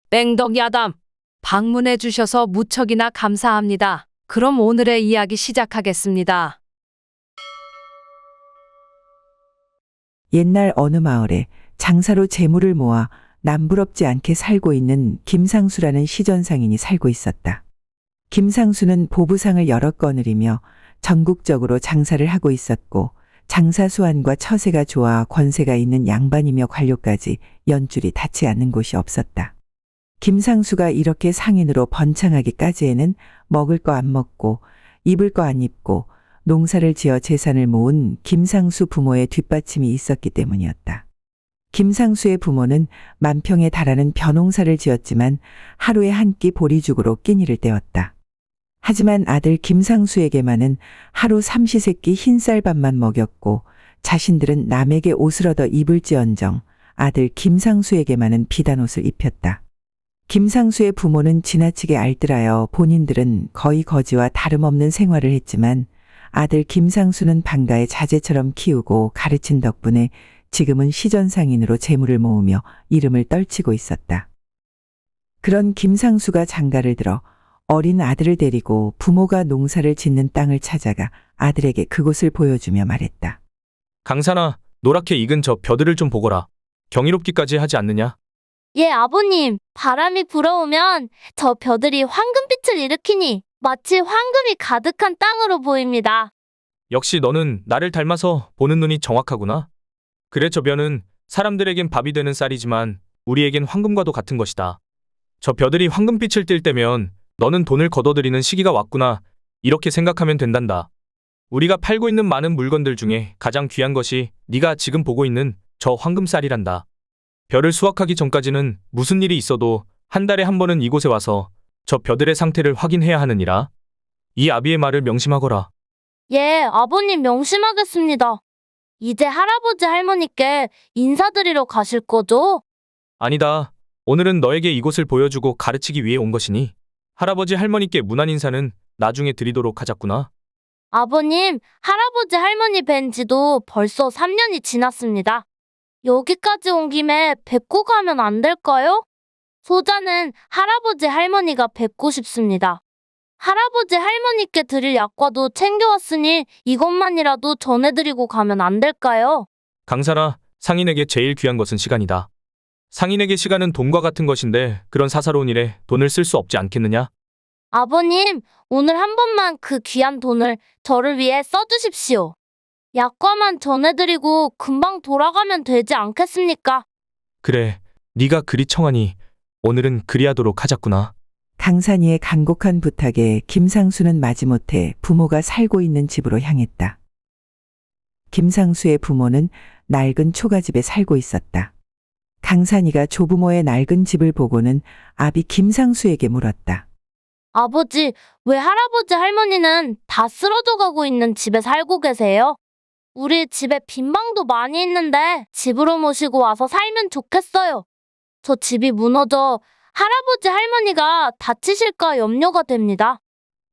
뺑덕야담. 방문해 주셔서 무척이나 감사합니다. 그럼 오늘의 이야기 시작하겠습니다. 옛날 어느 마을에 장사로 재물을 모아 남부럽지 않게 살고 있는 김상수라는 시전상인이 살고 있었다. 김상수는 보부상을 여러 건을 이며 전국적으로 장사를 하고 있었고 장사 수완과 처세가 좋아 권세가 있는 양반이며 관료까지 연줄이 닿지 않는 곳이 없었다. 김상수가 이렇게 상인으로 번창하기까지에는 먹을 거 안 먹고 입을 거 안 입고 농사를 지어 재산을 모은 김상수 부모의 뒷받침이 있었기 때문이었다. 김상수의 부모는 만평에 달하는 벼농사를 지었지만 하루에 한 끼 보리죽으로 끼니를 때웠다. 하지만 아들 김상수에게만은 하루 삼시세끼 흰쌀밥만 먹였고 자신들은 남에게 옷을 얻어 입을지언정 아들 김상수에게만은 비단 옷을 입혔다. 김상수의 부모는 지나치게 알뜰하여 본인들은 거의 거지와 다름없는 생활을 했지만 아들 김상수는 방가의 자제처럼 키우고 가르친 덕분에 지금은 시전상인으로 재물을 모으며 이름을 떨치고 있었다. 그런 김상수가 장가를 들어 어린 아들을 데리고 부모가 농사를 짓는 땅을 찾아가 아들에게 그곳을 보여주며 말했다. 강산아, 노랗게 익은 저 벼들을 좀 보거라. 경이롭기까지 하지 않느냐? 예, 아버님. 바람이 불어오면 저 벼들이 황금빛을 일으키니 마치 황금이 가득한 땅으로 보입니다. 역시 너는 나를 닮아서 보는 눈이 정확하구나. 그래, 저 벼는 사람들에겐 밥이 되는 쌀이지만 우리에겐 황금과도 같은 것이다. 저 벼들이 황금빛을 띌 때면 너는 돈을 거둬들이는 시기가 왔구나. 이렇게 생각하면 된단다. 우리가 팔고 있는 많은 물건들 중에 가장 귀한 것이 네가 지금 보고 있는 저 황금쌀이란다. 벼를 수확하기 전까지는 무슨 일이 있어도 한 달에 한 번은 이곳에 와서 저 벼들의 상태를 확인해야 하느니라. 이 아비의 말을 명심하거라. 예, 아버님 명심하겠습니다. 이제 할아버지 할머니께 인사드리러 가실 거죠? 아니다. 오늘은 너에게 이곳을 보여주고 가르치기 위해 온 것이니 할아버지 할머니께 문안 인사는 나중에 드리도록 하자꾸나. 아버님, 할아버지 할머니 뵌 지도 벌써 3년이 지났습니다. 여기까지 온 김에 뵙고 가면 안 될까요? 소자는 할아버지 할머니가 뵙고 싶습니다. 할아버지 할머니께 드릴 약과도 챙겨왔으니 이것만이라도 전해드리고 가면 안 될까요? 강산아, 상인에게 제일 귀한 것은 시간이다. 상인에게 시간은 돈과 같은 것인데 그런 사사로운 일에 돈을 쓸 수 없지 않겠느냐? 아버님, 오늘 한 번만 그 귀한 돈을 저를 위해 써주십시오. 약과만 전해드리고 금방 돌아가면 되지 않겠습니까? 그래, 네가 그리 청하니 오늘은 그리하도록 하자꾸나. 강산이의 간곡한 부탁에 김상수는 마지못해 부모가 살고 있는 집으로 향했다. 김상수의 부모는 낡은 초가집에 살고 있었다. 강산이가 조부모의 낡은 집을 보고는 아비 김상수에게 물었다. 아버지, 왜 할아버지 할머니는 다 쓰러져 가고 있는 집에 살고 계세요? 우리 집에 빈 방도 많이 있는데 집으로 모시고 와서 살면 좋겠어요. 저 집이 무너져 할아버지 할머니가 다치실까 염려가 됩니다.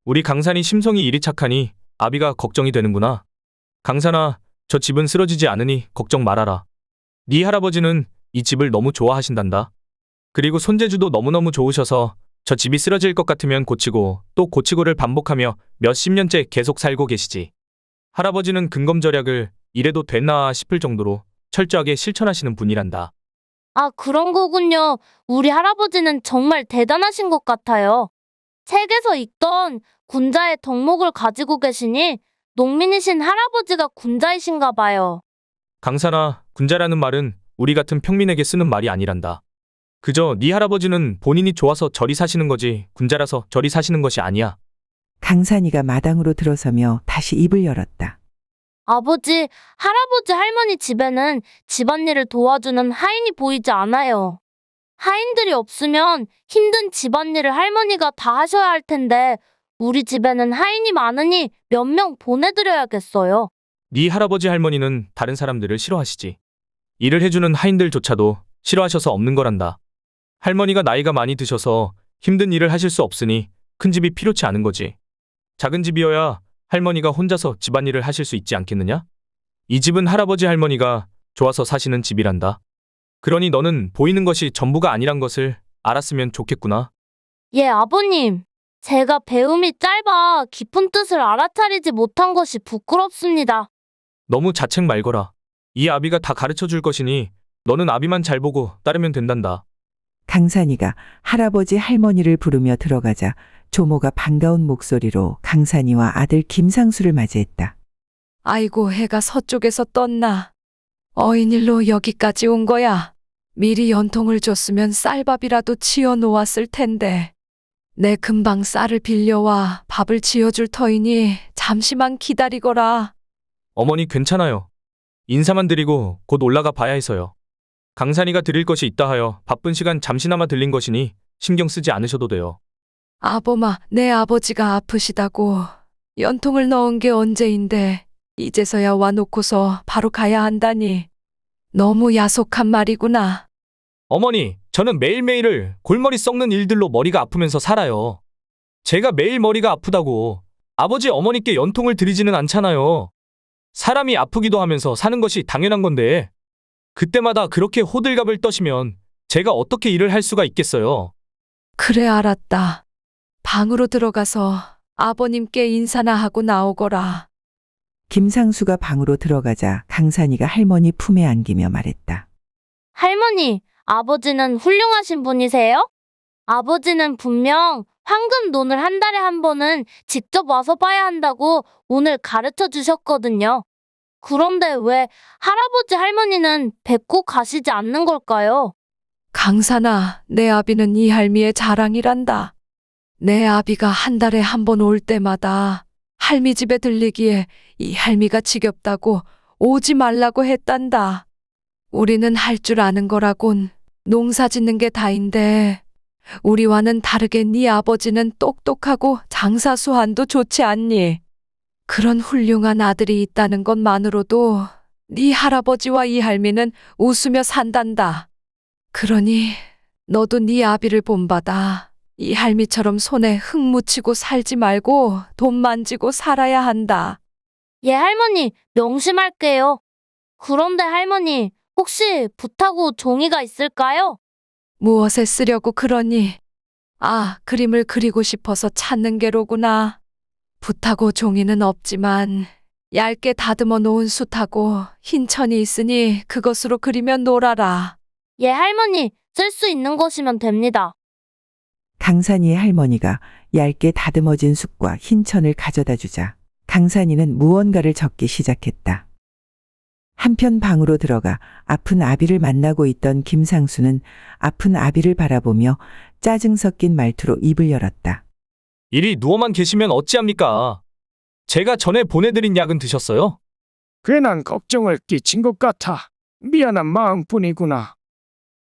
우리 강산이 심성이 이리 착하니 아비가 걱정이 되는구나. 강산아, 저 집은 쓰러지지 않으니 걱정 말아라. 네 할아버지는 이 집을 너무 좋아하신단다. 그리고 손재주도 너무너무 좋으셔서 저 집이 쓰러질 것 같으면 고치고 또 고치고를 반복하며 몇십 년째 계속 살고 계시지. 할아버지는 근검절약을 이래도 됐나 싶을 정도로 철저하게 실천하시는 분이란다. 아, 그런 거군요. 우리 할아버지는 정말 대단하신 것 같아요. 책에서 읽던 군자의 덕목을 가지고 계시니 농민이신 할아버지가 군자이신가 봐요. 강산아, 군자라는 말은 우리 같은 평민에게 쓰는 말이 아니란다. 그저 네 할아버지는 본인이 좋아서 저리 사시는 거지 군자라서 저리 사시는 것이 아니야. 강산이가 마당으로 들어서며 다시 입을 열었다. 아버지, 할아버지 할머니 집에는 집안일을 도와주는 하인이 보이지 않아요. 하인들이 없으면 힘든 집안일을 할머니가 다 하셔야 할 텐데 우리 집에는 하인이 많으니 몇 명 보내드려야겠어요. 네 할아버지 할머니는 다른 사람들을 싫어하시지. 일을 해주는 하인들조차도 싫어하셔서 없는 거란다. 할머니가 나이가 많이 드셔서 힘든 일을 하실 수 없으니 큰 집이 필요치 않은 거지. 작은 집이어야 할머니가 혼자서 집안일을 하실 수 있지 않겠느냐? 이 집은 할아버지 할머니가 좋아서 사시는 집이란다. 그러니 너는 보이는 것이 전부가 아니란 것을 알았으면 좋겠구나. 예, 아버님. 제가 배움이 짧아 깊은 뜻을 알아차리지 못한 것이 부끄럽습니다. 너무 자책 말거라. 이 아비가 다 가르쳐 줄 것이니 너는 아비만 잘 보고 따르면 된단다. 강산이가 할아버지 할머니를 부르며 들어가자 조모가 반가운 목소리로 강산이와 아들 김상수를 맞이했다. 아이고, 해가 서쪽에서 떴나. 어인일로 여기까지 온 거야. 미리 연통을 줬으면 쌀밥이라도 지어 놓았을 텐데. 내 금방 쌀을 빌려와 밥을 지어줄 터이니 잠시만 기다리거라. 어머니 괜찮아요. 인사만 드리고 곧 올라가 봐야 해서요. 강산이가 드릴 것이 있다 하여 바쁜 시간 잠시나마 들린 것이니 신경 쓰지 않으셔도 돼요. 아범아, 내 아버지가 아프시다고 연통을 넣은 게 언제인데 이제서야 와놓고서 바로 가야 한다니. 너무 야속한 말이구나. 어머니, 저는 매일매일을 골머리 썩는 일들로 머리가 아프면서 살아요. 제가 매일 머리가 아프다고 아버지 어머니께 연통을 드리지는 않잖아요. 사람이 아프기도 하면서 사는 것이 당연한 건데 그때마다 그렇게 호들갑을 떠시면 제가 어떻게 일을 할 수가 있겠어요. 그래, 알았다. 방으로 들어가서 아버님께 인사나 하고 나오거라. 김상수가 방으로 들어가자 강산이가 할머니 품에 안기며 말했다. 할머니, 아버지는 훌륭하신 분이세요? 아버지는 분명 황금 논을 한 달에 한 번은 직접 와서 봐야 한다고 오늘 가르쳐 주셨거든요. 그런데 왜 할아버지 할머니는 뵙고 가시지 않는 걸까요? 강산아, 내 아비는 이 할미의 자랑이란다. 내 아비가 한 달에 한 번 올 때마다 할미 집에 들리기에 이 할미가 지겹다고 오지 말라고 했단다. 우리는 할 줄 아는 거라곤 농사 짓는 게 다인데 우리와는 다르게 네 아버지는 똑똑하고 장사 수완도 좋지 않니? 그런 훌륭한 아들이 있다는 것만으로도 네 할아버지와 이 할미는 웃으며 산단다. 그러니 너도 네 아비를 본받아 이 할미처럼 손에 흙 묻히고 살지 말고 돈 만지고 살아야 한다. 예, 할머니, 명심할게요. 그런데 할머니, 혹시 붓하고 종이가 있을까요? 무엇에 쓰려고 그러니? 아, 그림을 그리고 싶어서 찾는 게로구나. 붓하고 종이는 없지만 얇게 다듬어 놓은 숯하고 흰 천이 있으니 그것으로 그리면 놀아라. 예, 할머니, 쓸 수 있는 것이면 됩니다. 강산이의 할머니가 얇게 다듬어진 숯과 흰 천을 가져다 주자 강산이는 무언가를 적기 시작했다. 한편 방으로 들어가 아픈 아비를 만나고 있던 김상수는 아픈 아비를 바라보며 짜증 섞인 말투로 입을 열었다. 이리 누워만 계시면 어찌합니까? 제가 전에 보내드린 약은 드셨어요? 괜한 걱정을 끼친 것 같아. 미안한 마음뿐이구나.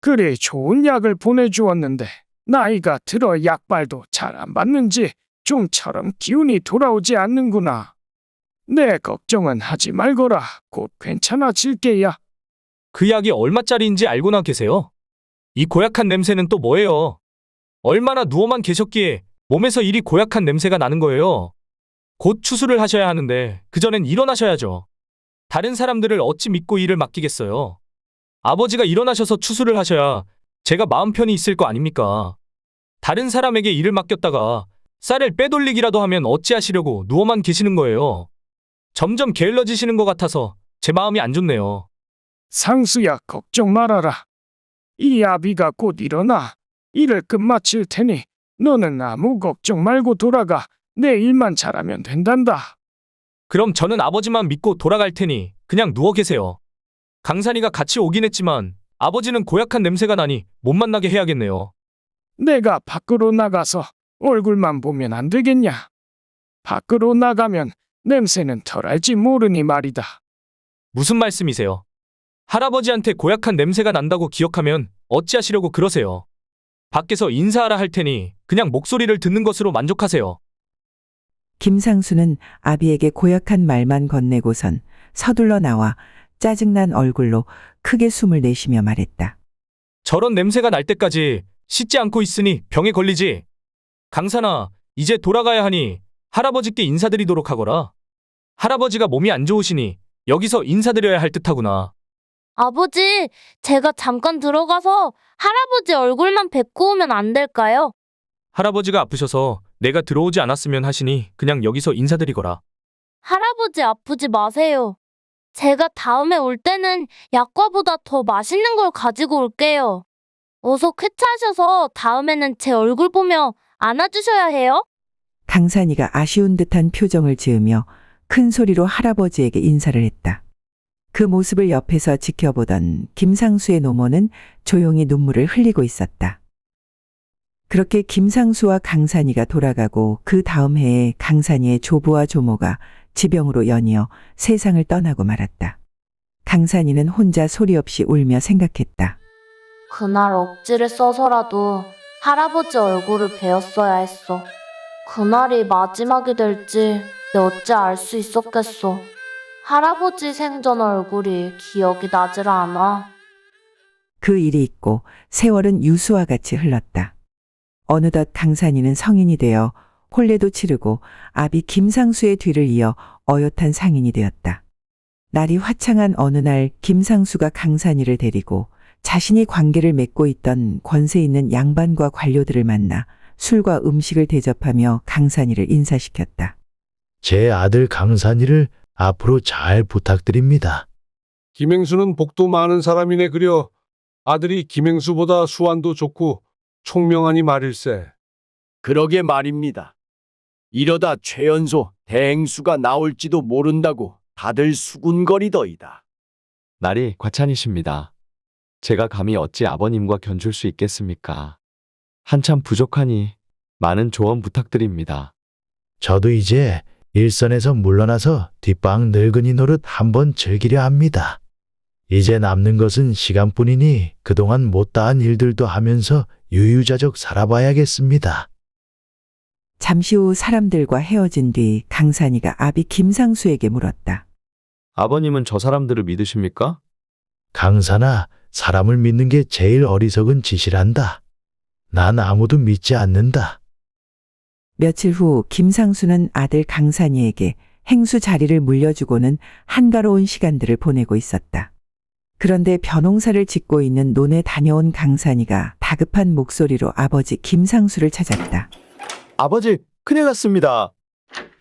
그리 좋은 약을 보내주었는데 나이가 들어 약발도 잘 안 받는지 좀처럼 기운이 돌아오지 않는구나. 내 걱정은 하지 말거라. 곧 괜찮아질 게야. 그 약이 얼마짜리인지 알고나 계세요? 이 고약한 냄새는 또 뭐예요? 얼마나 누워만 계셨기에 몸에서 이리 고약한 냄새가 나는 거예요? 곧 추수를 하셔야 하는데 그전엔 일어나셔야죠. 다른 사람들을 어찌 믿고 일을 맡기겠어요? 아버지가 일어나셔서 추수를 하셔야 제가 마음 편히 있을 거 아닙니까? 다른 사람에게 일을 맡겼다가 쌀을 빼돌리기라도 하면 어찌하시려고 누워만 계시는 거예요? 점점 게을러지시는 것 같아서 제 마음이 안 좋네요. 상수야, 걱정 말아라. 이 아비가 곧 일어나 일을 끝마칠 테니 너는 아무 걱정 말고 돌아가. 내 일만 잘하면 된단다. 그럼 저는 아버지만 믿고 돌아갈 테니 그냥 누워 계세요. 강산이가 같이 오긴 했지만 아버지는 고약한 냄새가 나니 못 만나게 해야겠네요. 내가 밖으로 나가서 얼굴만 보면 안 되겠냐? 밖으로 나가면 냄새는 덜 알지 모르니 말이다. 무슨 말씀이세요? 할아버지한테 고약한 냄새가 난다고 기억하면 어찌하시려고 그러세요? 밖에서 인사하라 할 테니 그냥 목소리를 듣는 것으로 만족하세요. 김상수는 아비에게 고약한 말만 건네고선 서둘러 나와 짜증난 얼굴로 크게 숨을 내쉬며 말했다. 저런 냄새가 날 때까지 씻지 않고 있으니 병에 걸리지. 강산아, 이제 돌아가야 하니 할아버지께 인사드리도록 하거라. 할아버지가 몸이 안 좋으시니 여기서 인사드려야 할 듯하구나. 아버지, 제가 잠깐 들어가서 할아버지 얼굴만 뵙고 오면 안 될까요? 할아버지가 아프셔서 내가 들어오지 않았으면 하시니 그냥 여기서 인사드리거라. 할아버지 아프지 마세요. 제가 다음에 올 때는 약과보다 더 맛있는 걸 가지고 올게요. 어서 쾌차하셔서 다음에는 제 얼굴 보며 안아주셔야 해요. 강산이가 아쉬운 듯한 표정을 지으며 큰 소리로 할아버지에게 인사를 했다. 그 모습을 옆에서 지켜보던 김상수의 노모는 조용히 눈물을 흘리고 있었다. 그렇게 김상수와 강산이가 돌아가고 그 다음 해에 강산이의 조부와 조모가 지병으로 연이어 세상을 떠나고 말았다. 강산이는 혼자 소리 없이 울며 생각했다. 그날 억지를 써서라도 할아버지 얼굴을 베었어야 했어. 그날이 마지막이 될지 내 어찌 알 수 있었겠어. 할아버지 생전 얼굴이 기억이 나질 않아. 그 일이 있고 세월은 유수와 같이 흘렀다. 어느덧 강산이는 성인이 되어 혼례도 치르고 아비 김상수의 뒤를 이어 어엿한 상인이 되었다. 날이 화창한 어느 날 김상수가 강산이를 데리고 자신이 관계를 맺고 있던 권세 있는 양반과 관료들을 만나 술과 음식을 대접하며 강산이를 인사시켰다. 제 아들 강산이를 앞으로 잘 부탁드립니다. 김행수는 복도 많은 사람이네 그려. 아들이 김행수보다 수완도 좋고 총명하니 말일세. 그러게 말입니다. 이러다 최연소 대행수가 나올지도 모른다고 다들 수군거리더이다. 날이 과찬이십니다. 제가 감히 어찌 아버님과 견줄 수 있겠습니까? 한참 부족하니 많은 조언 부탁드립니다. 저도 이제 일선에서 물러나서 뒷방 늙은이 노릇 한번 즐기려 합니다. 이제 남는 것은 시간뿐이니 그동안 못다한 일들도 하면서 유유자적 살아봐야겠습니다. 잠시 후 사람들과 헤어진 뒤 강산이가 아비 김상수에게 물었다. 아버님은 저 사람들을 믿으십니까? 강산아, 사람을 믿는 게 제일 어리석은 짓이란다. 난 아무도 믿지 않는다. 며칠 후 김상수는 아들 강산이에게 행수 자리를 물려주고는 한가로운 시간들을 보내고 있었다. 그런데 벼농사를 짓고 있는 논에 다녀온 강산이가 다급한 목소리로 아버지 김상수를 찾았다. 아버지, 큰일 났습니다.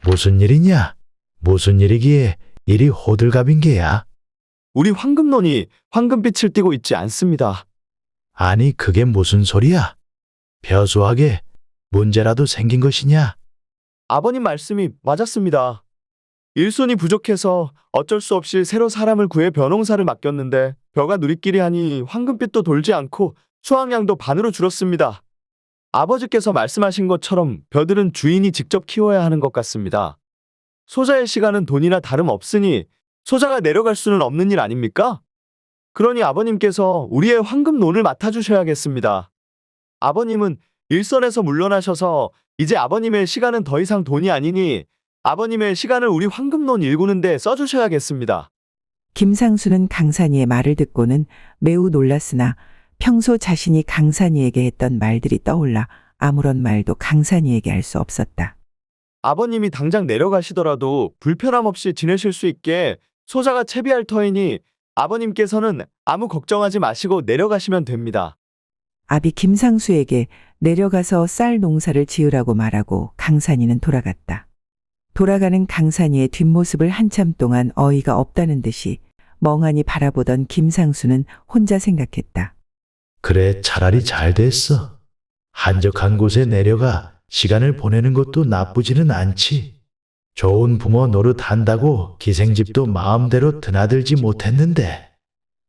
무슨 일이냐? 무슨 일이기에 이리 호들갑인 게야? 우리 황금론이 황금빛을 띠고 있지 않습니다. 아니 그게 무슨 소리야? 벼수하게 문제라도 생긴 것이냐? 아버님 말씀이 맞았습니다. 일손이 부족해서 어쩔 수 없이 새로 사람을 구해 벼농사를 맡겼는데 벼가 누리끼리 하니 황금빛도 돌지 않고 수확량도 반으로 줄었습니다. 아버지께서 말씀하신 것처럼 벼들은 주인이 직접 키워야 하는 것 같습니다. 소자의 시간은 돈이나 다름없으니 소자가 내려갈 수는 없는 일 아닙니까? 그러니 아버님께서 우리의 황금론을 맡아주셔야겠습니다. 아버님은 일선에서 물러나셔서 이제 아버님의 시간은 더 이상 돈이 아니니 아버님의 시간을 우리 황금론 일구는데 써주셔야겠습니다. 김상수는 강산이의 말을 듣고는 매우 놀랐으나 평소 자신이 강산이에게 했던 말들이 떠올라 아무런 말도 강산이에게 할 수 없었다. 아버님이 당장 내려가시더라도 불편함 없이 지내실 수 있게 소자가 채비할 터이니 아버님께서는 아무 걱정하지 마시고 내려가시면 됩니다. 아비 김상수에게 내려가서 쌀 농사를 지으라고 말하고 강산이는 돌아갔다. 돌아가는 강산이의 뒷모습을 한참 동안 어이가 없다는 듯이 멍하니 바라보던 김상수는 혼자 생각했다. 그래 차라리 잘 됐어. 한적한 곳에 내려가 시간을 보내는 것도 나쁘지는 않지. 좋은 부모 노릇한다고 기생집도 마음대로 드나들지 못했는데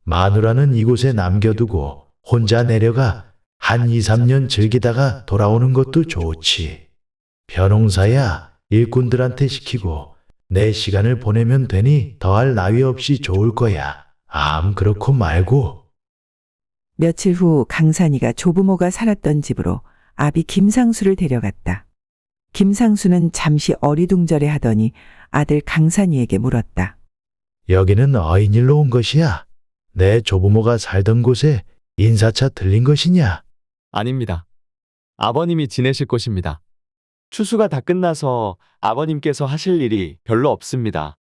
마누라는 이곳에 남겨두고 혼자 내려가 한 2, 3년 즐기다가 돌아오는 것도 좋지. 벼농사야 일꾼들한테 시키고 내 시간을 보내면 되니 더할 나위 없이 좋을 거야. 암 그렇고 말고. 며칠 후 강산이가 조부모가 살았던 집으로 아비 김상수를 데려갔다. 김상수는 잠시 어리둥절해 하더니 아들 강산이에게 물었다. 여기는 어인일로 온 것이야? 내 조부모가 살던 곳에 인사차 들린 것이냐? 아닙니다. 아버님이 지내실 곳입니다. 추수가 다 끝나서 아버님께서 하실 일이 별로 없습니다.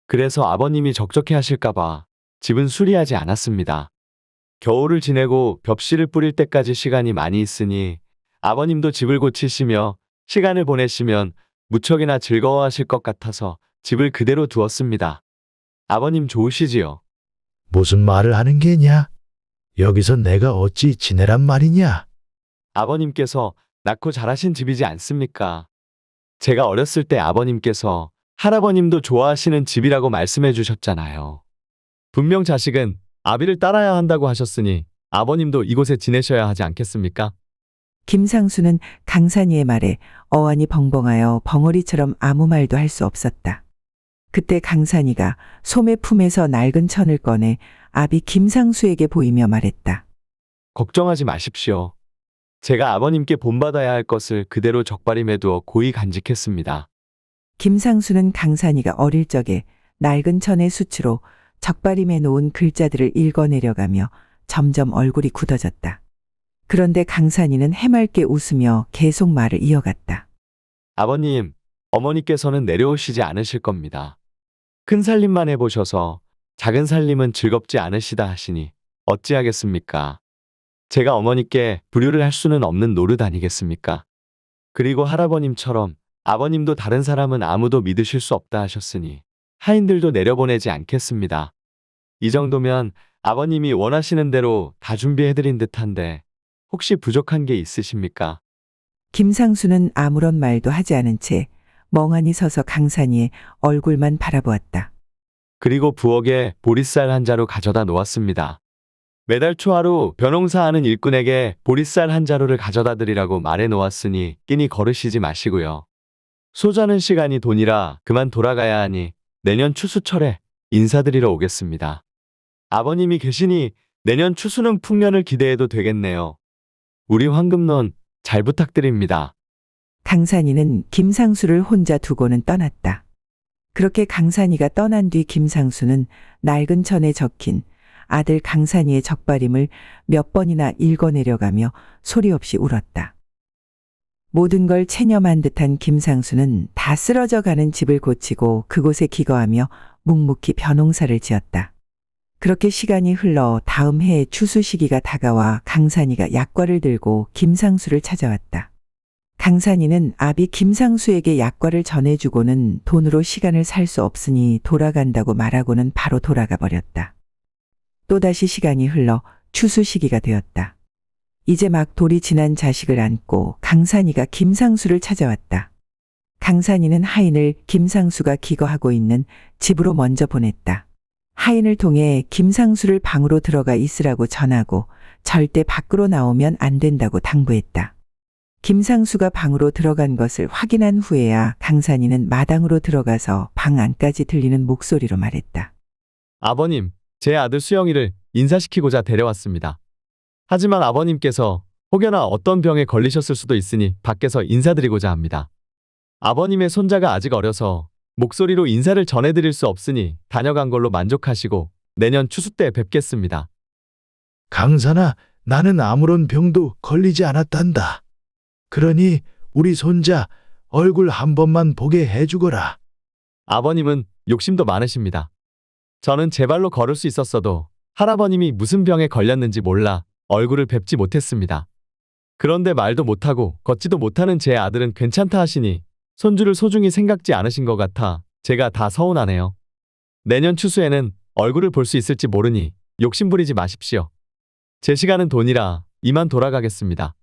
그래서 아버님이 적적해 하실까봐 집은 수리하지 않았습니다. 겨울을 지내고 벽실을 뿌릴 때까지 시간이 많이 있으니 아버님도 집을 고치시며 시간을 보내시면 무척이나 즐거워하실 것 같아서 집을 그대로 두었습니다. 아버님 좋으시지요? 무슨 말을 하는 게냐? 여기서 내가 어찌 지내란 말이냐? 아버님께서 낳고 자라신 집이지 않습니까? 제가 어렸을 때 아버님께서 할아버님도 좋아하시는 집이라고 말씀해 주셨잖아요. 분명 자식은 아비를 따라야 한다고 하셨으니 아버님도 이곳에 지내셔야 하지 않겠습니까? 김상수는 강산이의 말에 어안이 벙벙하여 벙어리처럼 아무 말도 할 수 없었다. 그때 강산이가 소매 품에서 낡은 천을 꺼내 아비 김상수에게 보이며 말했다. 걱정하지 마십시오. 제가 아버님께 본받아야 할 것을 그대로 적발임에 두어 고이 간직했습니다. 김상수는 강산이가 어릴 적에 낡은 천의 수치로 적발임에 놓은 글자들을 읽어내려가며 점점 얼굴이 굳어졌다. 그런데 강산이는 해맑게 웃으며 계속 말을 이어갔다. 아버님, 어머니께서는 내려오시지 않으실 겁니다. 큰 살림만 해보셔서 작은 살림은 즐겁지 않으시다 하시니 어찌하겠습니까? 제가 어머니께 불효를 할 수는 없는 노릇 아니겠습니까? 그리고 할아버님처럼 아버님도 다른 사람은 아무도 믿으실 수 없다 하셨으니 하인들도 내려보내지 않겠습니다. 이 정도면 아버님이 원하시는 대로 다 준비해드린 듯한데 혹시 부족한 게 있으십니까? 김상수는 아무런 말도 하지 않은 채 멍하니 서서 강산이의 얼굴만 바라보았다. 그리고 부엌에 보리쌀 한 자루 가져다 놓았습니다. 매달 초하루 벼농사 하는 일꾼에게 보리쌀 한 자루를 가져다 드리라고 말해 놓았으니 끼니 거르시지 마시고요. 소자는 시간이 돈이라 그만 돌아가야 하니 내년 추수철에 인사드리러 오겠습니다. 아버님이 계시니 내년 추수는 풍년을 기대해도 되겠네요. 우리 황금론 잘 부탁드립니다. 강산이는 김상수를 혼자 두고는 떠났다. 그렇게 강산이가 떠난 뒤 김상수는 낡은 천에 적힌 아들 강산이의 적발임을 몇 번이나 읽어내려가며 소리 없이 울었다. 모든 걸 체념한 듯한 김상수는 다 쓰러져 가는 집을 고치고 그곳에 기거하며 묵묵히 벼농사를 지었다. 그렇게 시간이 흘러 다음 해의 추수 시기가 다가와 강산이가 약과를 들고 김상수를 찾아왔다. 강산이는 아비 김상수에게 약과를 전해주고는 돈으로 시간을 살 수 없으니 돌아간다고 말하고는 바로 돌아가 버렸다. 또다시 시간이 흘러 추수 시기가 되었다. 이제 막 돌이 지난 자식을 안고 강산이가 김상수를 찾아왔다. 강산이는 하인을 김상수가 기거하고 있는 집으로 먼저 보냈다. 하인을 통해 김상수를 방으로 들어가 있으라고 전하고 절대 밖으로 나오면 안 된다고 당부했다. 김상수가 방으로 들어간 것을 확인한 후에야 강산이는 마당으로 들어가서 방 안까지 들리는 목소리로 말했다. 아버님, 제 아들 수영이를 인사시키고자 데려왔습니다. 하지만 아버님께서 혹여나 어떤 병에 걸리셨을 수도 있으니 밖에서 인사드리고자 합니다. 아버님의 손자가 아직 어려서 목소리로 인사를 전해드릴 수 없으니 다녀간 걸로 만족하시고 내년 추수 때 뵙겠습니다. 강산아, 나는 아무런 병도 걸리지 않았단다. 그러니 우리 손자 얼굴 한 번만 보게 해주거라. 아버님은 욕심도 많으십니다. 저는 제 발로 걸을 수 있었어도 할아버님이 무슨 병에 걸렸는지 몰라 얼굴을 뵙지 못했습니다. 그런데 말도 못하고 걷지도 못하는 제 아들은 괜찮다 하시니 손주를 소중히 생각지 않으신 것 같아 제가 다 서운하네요. 내년 추수에는 얼굴을 볼 수 있을지 모르니 욕심 부리지 마십시오. 제 시간은 돈이라 이만 돌아가겠습니다.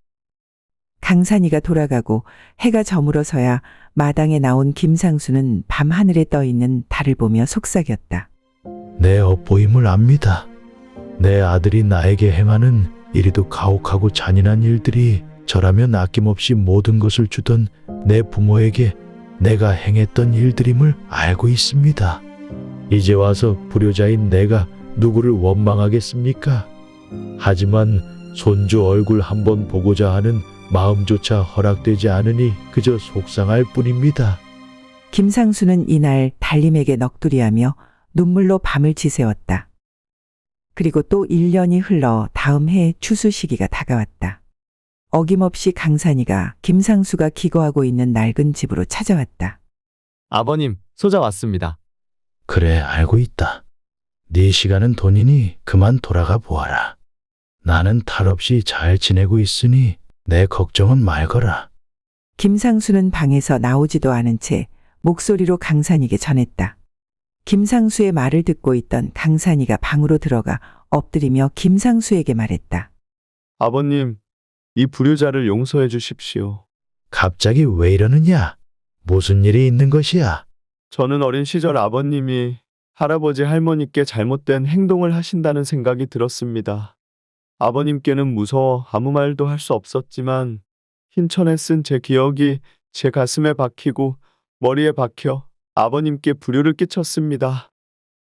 강산이가 돌아가고 해가 저물어서야 마당에 나온 김상수는 밤하늘에 떠있는 달을 보며 속삭였다. 내 엇보임을 압니다. 내 아들이 나에게 행하는 이리도 가혹하고 잔인한 일들이 저라면 아낌없이 모든 것을 주던 내 부모에게 내가 행했던 일들임을 알고 있습니다. 이제 와서 불효자인 내가 누구를 원망하겠습니까? 하지만 손주 얼굴 한번 보고자 하는 마음조차 허락되지 않으니 그저 속상할 뿐입니다. 김상수는 이날 달림에게 넋두리하며 눈물로 밤을 지새웠다. 그리고 또 1년이 흘러 다음 해 추수 시기가 다가왔다. 어김없이 강산이가 김상수가 기거하고 있는 낡은 집으로 찾아왔다. 아버님, 소자 왔습니다. 그래, 알고 있다. 네 시간은 돈이니 그만 돌아가 보아라. 나는 탈 없이 잘 지내고 있으니 내 걱정은 말거라. 김상수는 방에서 나오지도 않은 채 목소리로 강산에게 전했다. 김상수의 말을 듣고 있던 강산이가 방으로 들어가 엎드리며 김상수에게 말했다. 아버님, 이 불효자를 용서해 주십시오. 갑자기 왜 이러느냐? 무슨 일이 있는 것이야? 저는 어린 시절 아버님이 할아버지 할머니께 잘못된 행동을 하신다는 생각이 들었습니다. 아버님께는 무서워 아무 말도 할 수 없었지만 흰천에 쓴 제 기억이 제 가슴에 박히고 머리에 박혀 아버님께 불효를 끼쳤습니다.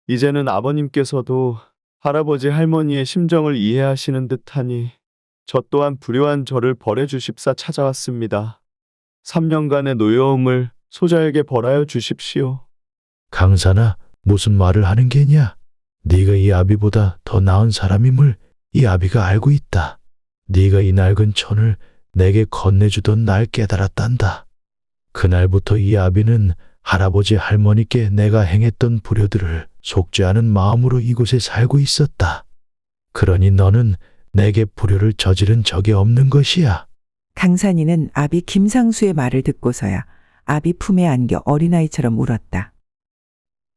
이제는 아버님께서도 할아버지 할머니의 심정을 이해하시는 듯하니 저 또한 불효한 저를 벌해 주십사 찾아왔습니다. 3년간의 노여움을 소자에게 벌하여 주십시오. 강산아, 무슨 말을 하는 게냐? 네가 이 아비보다 더 나은 사람임을 이 아비가 알고 있다. 네가 이 낡은 천을 내게 건네주던 날 깨달았단다. 그날부터 이 아비는 할아버지 할머니께 내가 행했던 불효들을 속죄하는 마음으로 이곳에 살고 있었다. 그러니 너는 내게 불효를 저지른 적이 없는 것이야. 강산이는 아비 김상수의 말을 듣고서야 아비 품에 안겨 어린아이처럼 울었다.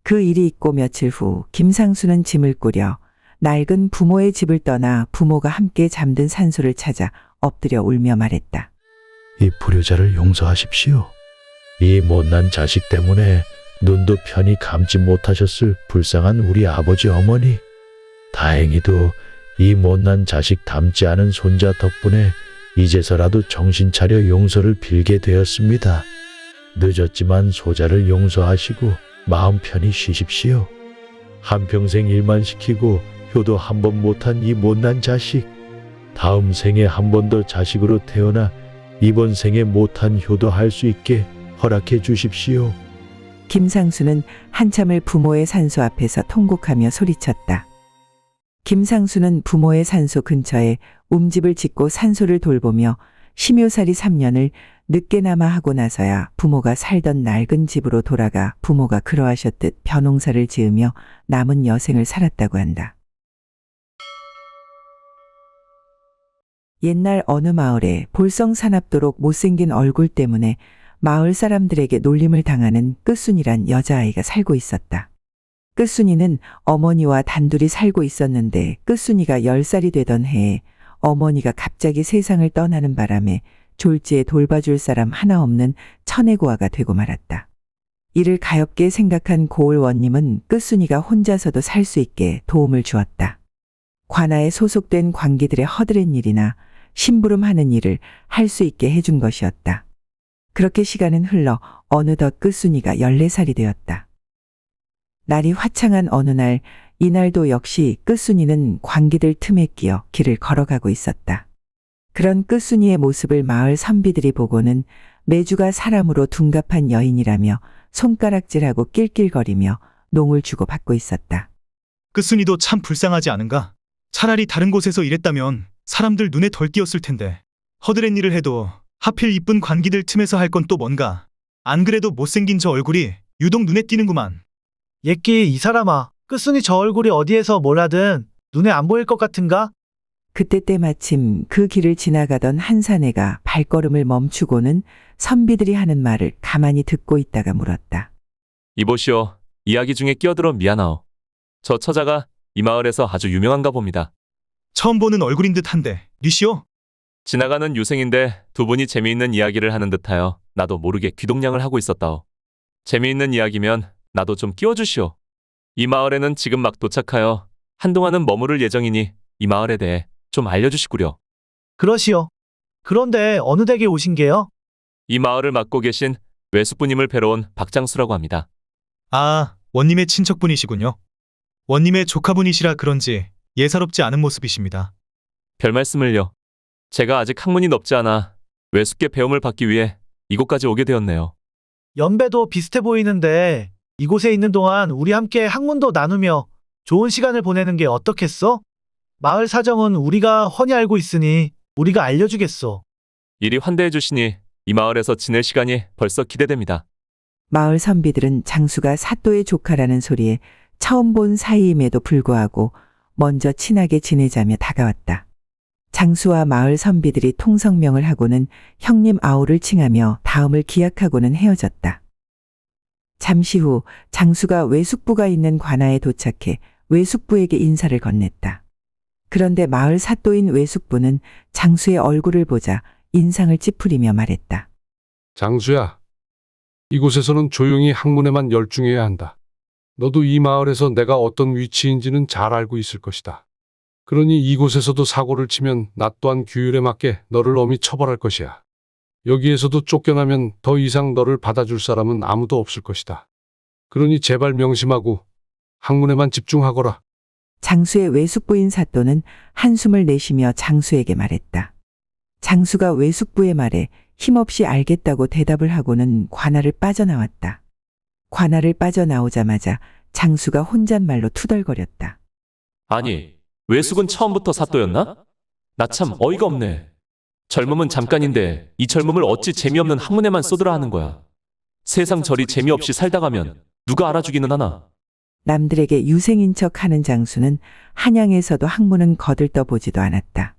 그 일이 있고 며칠 후 김상수는 짐을 꾸려 낡은 부모의 집을 떠나 부모가 함께 잠든 산소를 찾아 엎드려 울며 말했다. 이 불효자를 용서하십시오. 이 못난 자식 때문에 눈도 편히 감지 못하셨을 불쌍한 우리 아버지 어머니. 다행히도 이 못난 자식 닮지 않은 손자 덕분에 이제서라도 정신 차려 용서를 빌게 되었습니다. 늦었지만 소자를 용서하시고 마음 편히 쉬십시오. 한평생 일만 시키고 효도 한 번 못한 이 못난 자식. 다음 생에 한 번 더 자식으로 태어나 이번 생에 못한 효도할 수 있게 허락해 주십시오. 김상수는 한참을 부모의 산소 앞에서 통곡하며 소리쳤다. 김상수는 부모의 산소 근처에 움집을 짓고 산소를 돌보며 심효살이 3년을 늦게나마 하고 나서야 부모가 살던 낡은 집으로 돌아가 부모가 그러하셨듯 벼농사를 지으며 남은 여생을 살았다고 한다. 옛날 어느 마을에 볼성사납도록 못생긴 얼굴 때문에 마을 사람들에게 놀림을 당하는 끝순이란 여자아이가 살고 있었다. 끝순이는 어머니와 단둘이 살고 있었는데 끝순이가 10살이 되던 해에 어머니가 갑자기 세상을 떠나는 바람에 졸지에 돌봐줄 사람 하나 없는 천혜고아가 되고 말았다. 이를 가엾게 생각한 고을원님은 끝순이가 혼자서도 살 수 있게 도움을 주었다. 관아에 소속된 관기들의 허드렛 일이나 심부름하는 일을 할 수 있게 해준 것이었다. 그렇게 시간은 흘러 어느덧 끝순이가 14살이 되었다. 날이 화창한 어느 날, 이날도 역시 끝순이는 관기들 틈에 끼어 길을 걸어가고 있었다. 그런 끝순이의 모습을 마을 선비들이 보고는 매주가 사람으로 둔갑한 여인이라며 손가락질하고 낄낄거리며 농을 주고받고 있었다. 끝순이도 참 불쌍하지 않은가? 차라리 다른 곳에서 일했다면 사람들 눈에 덜 띄었을 텐데 허드렛 일을 해도 하필 이쁜 관기들 틈에서 할 건 또 뭔가. 안 그래도 못생긴 저 얼굴이 유독 눈에 띄는구만. 예끼 이 사람아, 끝순이 저 얼굴이 어디에서 뭘 하든 눈에 안 보일 것 같은가? 그때 때마침 그 길을 지나가던 한 사내가 발걸음을 멈추고는 선비들이 하는 말을 가만히 듣고 있다가 물었다. 이보시오. 이야기 중에 끼어들어 미안하오. 저 처자가 이 마을에서 아주 유명한가 봅니다. 처음 보는 얼굴인 듯한데 뉘시오? 지나가는 유생인데 두 분이 재미있는 이야기를 하는 듯하여 나도 모르게 귀동냥을 하고 있었다오. 재미있는 이야기면 나도 좀 끼워주시오. 이 마을에는 지금 막 도착하여 한동안은 머무를 예정이니 이 마을에 대해 좀 알려주시구려. 그러시오. 그런데 어느 댁에 오신 게요? 이 마을을 맡고 계신 외숙부님을 뵈러 온 박장수라고 합니다. 아, 원님의 친척분이시군요. 원님의 조카분이시라 그런지 예사롭지 않은 모습이십니다. 별 말씀을요. 제가 아직 학문이 높지 않아 외숙께 배움을 받기 위해 이곳까지 오게 되었네요. 연배도 비슷해 보이는데 이곳에 있는 동안 우리 함께 학문도 나누며 좋은 시간을 보내는 게 어떻겠어? 마을 사정은 우리가 훤히 알고 있으니 우리가 알려주겠소. 이리 환대해 주시니 이 마을에서 지낼 시간이 벌써 기대됩니다. 마을 선비들은 장수가 사또의 조카라는 소리에 처음 본 사이임에도 불구하고 먼저 친하게 지내자며 다가왔다. 장수와 마을 선비들이 통성명을 하고는 형님 아우를 칭하며 다음을 기약하고는 헤어졌다. 잠시 후 장수가 외숙부가 있는 관아에 도착해 외숙부에게 인사를 건넸다. 그런데 마을 사또인 외숙부는 장수의 얼굴을 보자 인상을 찌푸리며 말했다. 장수야, 이곳에서는 조용히 학문에만 열중해야 한다. 너도 이 마을에서 내가 어떤 위치인지는 잘 알고 있을 것이다. 그러니 이곳에서도 사고를 치면 나 또한 규율에 맞게 너를 엄히 처벌할 것이야. 여기에서도 쫓겨나면 더 이상 너를 받아줄 사람은 아무도 없을 것이다. 그러니 제발 명심하고 학문에만 집중하거라. 장수의 외숙부인 사또는 한숨을 내쉬며 장수에게 말했다. 장수가 외숙부의 말에 힘없이 알겠다고 대답을 하고는 관아를 빠져나왔다. 관아를 빠져나오자마자 장수가 혼잣말로 투덜거렸다. 아니, 외숙은 처음부터 사또였나? 나 참 어이가 없네. 젊음은 잠깐인데 이 젊음을 어찌 재미없는 학문에만 쏟으라 하는 거야. 세상 저리 재미없이 살다 가면 누가 알아주기는 하나. 남들에게 유생인 척 하는 장수는 한양에서도 학문은 거들떠보지도 않았다.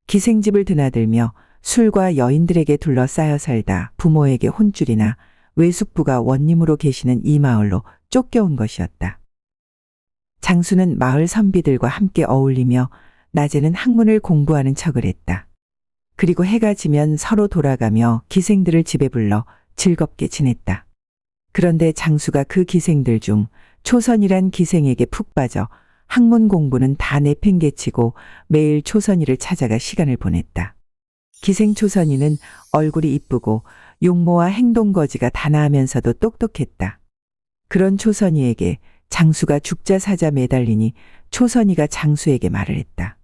기생집을 드나들며 술과 여인들에게 둘러싸여 살다 부모에게 혼쭐이나 외숙부가 원님으로 계시는 이 마을로 쫓겨온 것이었다. 장수는 마을 선비들과 함께 어울리며 낮에는 학문을 공부하는 척을 했다. 그리고 해가 지면 서로 돌아가며 기생들을 집에 불러 즐겁게 지냈다. 그런데 장수가 그 기생들 중 초선이란 기생에게 푹 빠져 학문 공부는 다 내팽개치고 매일 초선이를 찾아가 시간을 보냈다. 기생 초선이는 얼굴이 이쁘고 용모와 행동거지가 단아하면서도 똑똑했다. 그런 초선이에게 장수가 죽자 사자 매달리니 초선이가 장수에게 말을 했다.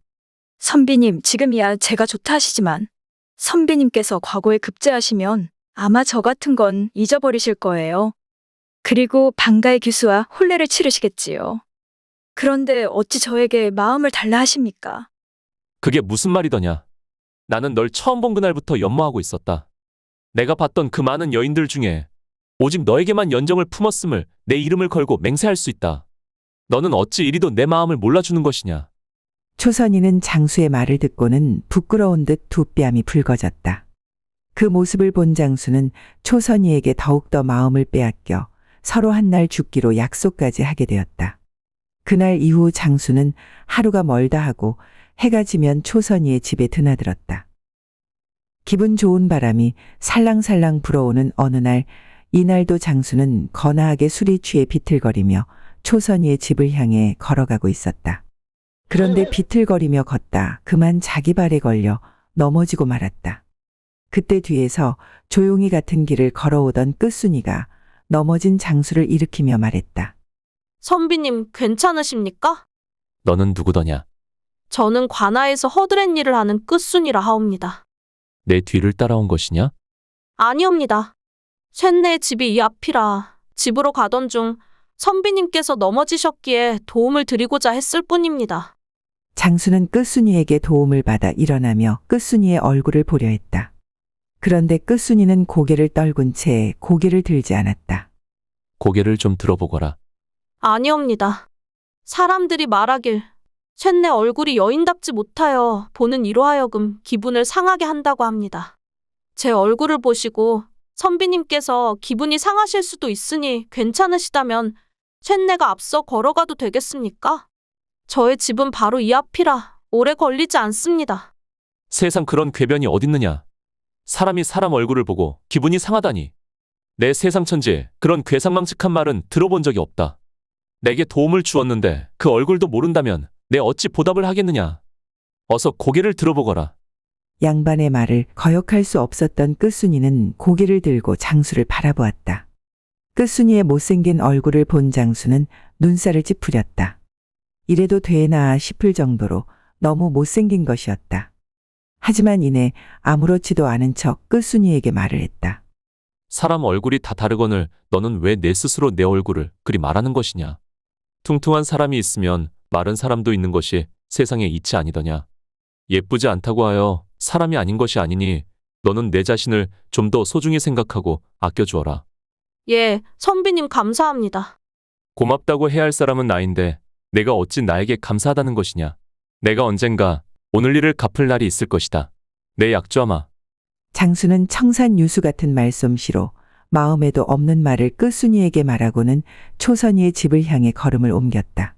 선비님, 지금이야 제가 좋다 하시지만 선비님께서 과거에 급제하시면 아마 저 같은 건 잊어버리실 거예요. 그리고 방가의 규수와 혼례를 치르시겠지요. 그런데 어찌 저에게 마음을 달라 하십니까? 그게 무슨 말이더냐. 나는 널 처음 본 그날부터 연모하고 있었다. 내가 봤던 그 많은 여인들 중에 오직 너에게만 연정을 품었음을 내 이름을 걸고 맹세할 수 있다. 너는 어찌 이리도 내 마음을 몰라주는 것이냐. 초선이는 장수의 말을 듣고는 부끄러운 듯 두 뺨이 붉어졌다. 그 모습을 본 장수는 초선이에게 더욱더 마음을 빼앗겨 서로 한날 죽기로 약속까지 하게 되었다. 그날 이후 장수는 하루가 멀다 하고 해가 지면 초선이의 집에 드나들었다. 기분 좋은 바람이 살랑살랑 불어오는 어느 날, 이날도 장수는 거나하게 술이 취해 비틀거리며 초선이의 집을 향해 걸어가고 있었다. 그런데 비틀거리며 걷다 그만 자기 발에 걸려 넘어지고 말았다. 그때 뒤에서 조용히 같은 길을 걸어오던 끝순이가 넘어진 장수를 일으키며 말했다. 선비님 괜찮으십니까? 너는 누구더냐? 저는 관아에서 허드렛 일을 하는 끝순이라 하옵니다. 내 뒤를 따라온 것이냐? 아니옵니다. 쇳내의 집이 이 앞이라 집으로 가던 중 선비님께서 넘어지셨기에 도움을 드리고자 했을 뿐입니다. 장수는 끝순이에게 도움을 받아 일어나며 끝순이의 얼굴을 보려 했다. 그런데 끝순이는 고개를 떨군 채 고개를 들지 않았다. 고개를 좀 들어보거라. 아니옵니다. 사람들이 말하길 쇳내 얼굴이 여인답지 못하여 보는 이로 하여금 기분을 상하게 한다고 합니다. 제 얼굴을 보시고 선비님께서 기분이 상하실 수도 있으니 괜찮으시다면 쇳내가 앞서 걸어가도 되겠습니까? 저의 집은 바로 이 앞이라 오래 걸리지 않습니다. 세상 그런 궤변이 어딨느냐. 사람이 사람 얼굴을 보고 기분이 상하다니. 내 세상 천지에 그런 괴상망측한 말은 들어본 적이 없다. 내게 도움을 주었는데 그 얼굴도 모른다면 내 어찌 보답을 하겠느냐. 어서 고개를 들어보거라. 양반의 말을 거역할 수 없었던 끝순이는 고개를 들고 장수를 바라보았다. 끝순이의 못생긴 얼굴을 본 장수는 눈살을 찌푸렸다. 이래도 되나 싶을 정도로 너무 못생긴 것이었다. 하지만 이내 아무렇지도 않은 척 끝순이에게 말을 했다. 사람 얼굴이 다 다르거늘 너는 왜 내 스스로 내 얼굴을 그리 말하는 것이냐. 퉁퉁한 사람이 있으면 마른 사람도 있는 것이 세상에 이치 아니더냐. 예쁘지 않다고 하여 사람이 아닌 것이 아니니 너는 내 자신을 좀 더 소중히 생각하고 아껴주어라. 예, 선비님 감사합니다. 고맙다고 해야 할 사람은 나인데 내가 어찌 나에게 감사하다는 것이냐. 내가 언젠가 오늘 일을 갚을 날이 있을 것이다. 내 약조하마. 장수는 청산유수 같은 말솜씨로 마음에도 없는 말을 끝순이에게 말하고는 초선이의 집을 향해 걸음을 옮겼다.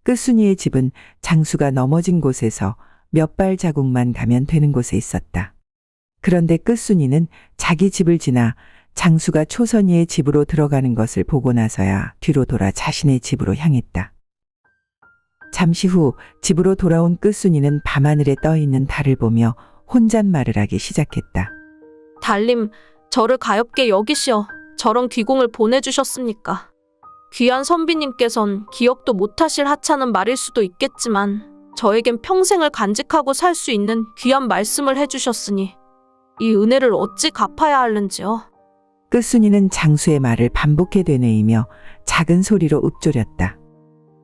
끝순이의 집은 장수가 넘어진 곳에서 몇 발 자국만 가면 되는 곳에 있었다. 그런데 끝순이는 자기 집을 지나 장수가 초선이의 집으로 들어가는 것을 보고 나서야 뒤로 돌아 자신의 집으로 향했다. 잠시 후 집으로 돌아온 끝순이는 밤하늘에 떠 있는 달을 보며 혼잣말을 하기 시작했다. 달님, 저를 가엾게 여기시어 저런 귀공을 보내주셨습니까? 귀한 선비님께선 기억도 못하실 하찮은 말일 수도 있겠지만 저에겐 평생을 간직하고 살 수 있는 귀한 말씀을 해주셨으니 이 은혜를 어찌 갚아야 하는지요? 끝순이는 장수의 말을 반복해 되뇌이며 작은 소리로 읊조렸다.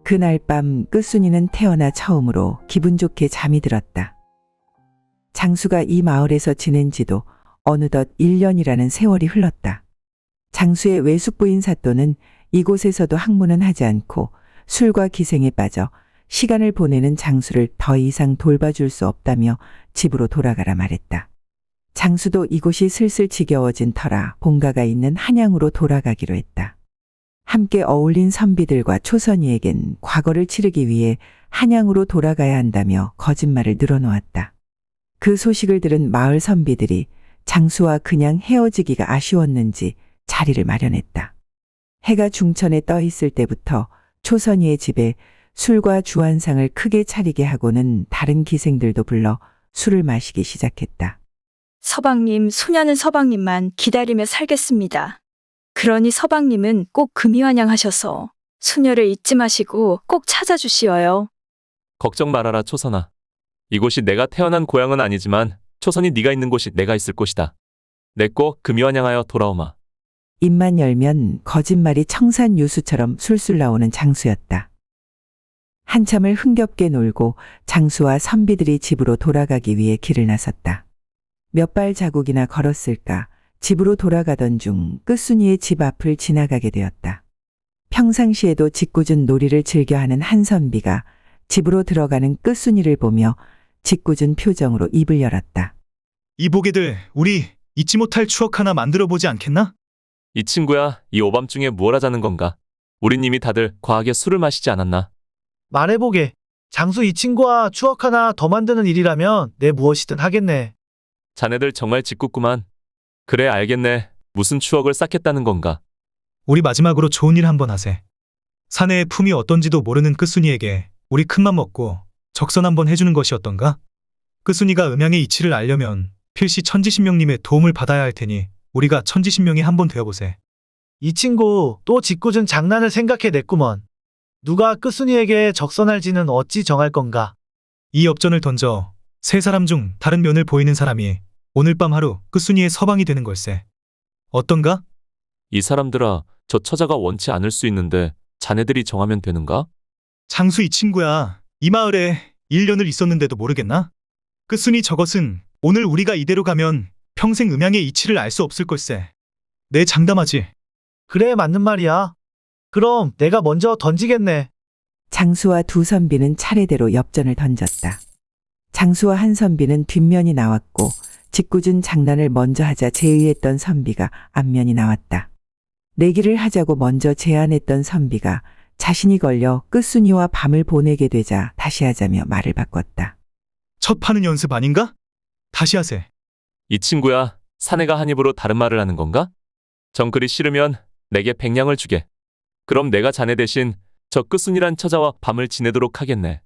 그날 밤 끝순이는 태어나 처음으로 기분 좋게 잠이 들었다. 장수가 이 마을에서 지낸 지도 어느덧 1년이라는 세월이 흘렀다. 장수의 외숙부인 사또는 이곳에서도 학문은 하지 않고 술과 기생에 빠져 시간을 보내는 장수를 더 이상 돌봐줄 수 없다며 집으로 돌아가라 말했다. 장수도 이곳이 슬슬 지겨워진 터라 본가가 있는 한양으로 돌아가기로 했다. 함께 어울린 선비들과 초선이에겐 과거를 치르기 위해 한양으로 돌아가야 한다며 거짓말을 늘어놓았다. 그 소식을 들은 마을 선비들이 장수와 그냥 헤어지기가 아쉬웠는지 자리를 마련했다. 해가 중천에 떠 있을 때부터 초선이의 집에 술과 주한상을 크게 차리게 하고는 다른 기생들도 불러 술을 마시기 시작했다. 서방님, 소녀는 서방님만 기다리며 살겠습니다. 그러니 서방님은 꼭 금이환영하셔서 소녀를 잊지 마시고 꼭 찾아주시어요. 걱정 말아라 초선아. 이곳이 내가 태어난 고향은 아니지만 초선이 네가 있는 곳이 내가 있을 곳이다. 내 꼭 금이환영하여 돌아오마. 입만 열면 거짓말이 청산유수처럼 술술 나오는 장수였다. 한참을 흥겹게 놀고 장수와 선비들이 집으로 돌아가기 위해 길을 나섰다. 몇 발 자국이나 걸었을까 집으로 돌아가던 중 끝순이의 집 앞을 지나가게 되었다. 평상시에도 짓궂은 놀이를 즐겨하는 한 선비가 집으로 들어가는 끝순이를 보며 짓궂은 표정으로 입을 열었다. 이 보게들, 우리 잊지 못할 추억 하나 만들어 보지 않겠나? 이 친구야, 이 오밤중에 무얼 하자는 건가? 우린 이미 다들 과하게 술을 마시지 않았나? 말해보게. 장수 이 친구와 추억 하나 더 만드는 일이라면 내 무엇이든 하겠네. 자네들 정말 짓궂구만. 그래 알겠네. 무슨 추억을 쌓겠다는 건가? 우리 마지막으로 좋은 일 한번 하세. 사내의 품이 어떤지도 모르는 끝순이에게 우리 큰맘 먹고 적선 한번 해주는 것이 어떤가? 끝순이가 음양의 이치를 알려면 필시 천지신명님의 도움을 받아야 할 테니 우리가 천지신명이 한번 되어보세. 이 친구 또 짓궂은 장난을 생각해냈구먼. 누가 끝순이에게 적선할지는 어찌 정할 건가? 이 엽전을 던져 세 사람 중 다른 면을 보이는 사람이 오늘 밤 하루 끝순이의 서방이 되는 걸세. 어떤가? 이 사람들아, 저 처자가 원치 않을 수 있는데 자네들이 정하면 되는가? 장수 이 친구야. 이 마을에 1년을 있었는데도 모르겠나? 끝순이 저것은 오늘 우리가 이대로 가면 평생 음양의 이치를 알 수 없을 걸세. 내 장담하지. 그래, 맞는 말이야. 그럼 내가 먼저 던지겠네. 장수와 두 선비는 차례대로 엽전을 던졌다. 장수와 한 선비는 뒷면이 나왔고 짓궂은 장난을 먼저 하자 제의했던 선비가 앞면이 나왔다. 내기를 하자고 먼저 제안했던 선비가 자신이 걸려 끝순이와 밤을 보내게 되자 다시 하자며 말을 바꿨다. 첫 파는 연습 아닌가? 다시 하세. 이 친구야, 사내가 한 입으로 다른 말을 하는 건가? 정 그리 싫으면 내게 100냥을 주게. 그럼 내가 자네 대신 저 끝순이란 처자와 밤을 지내도록 하겠네.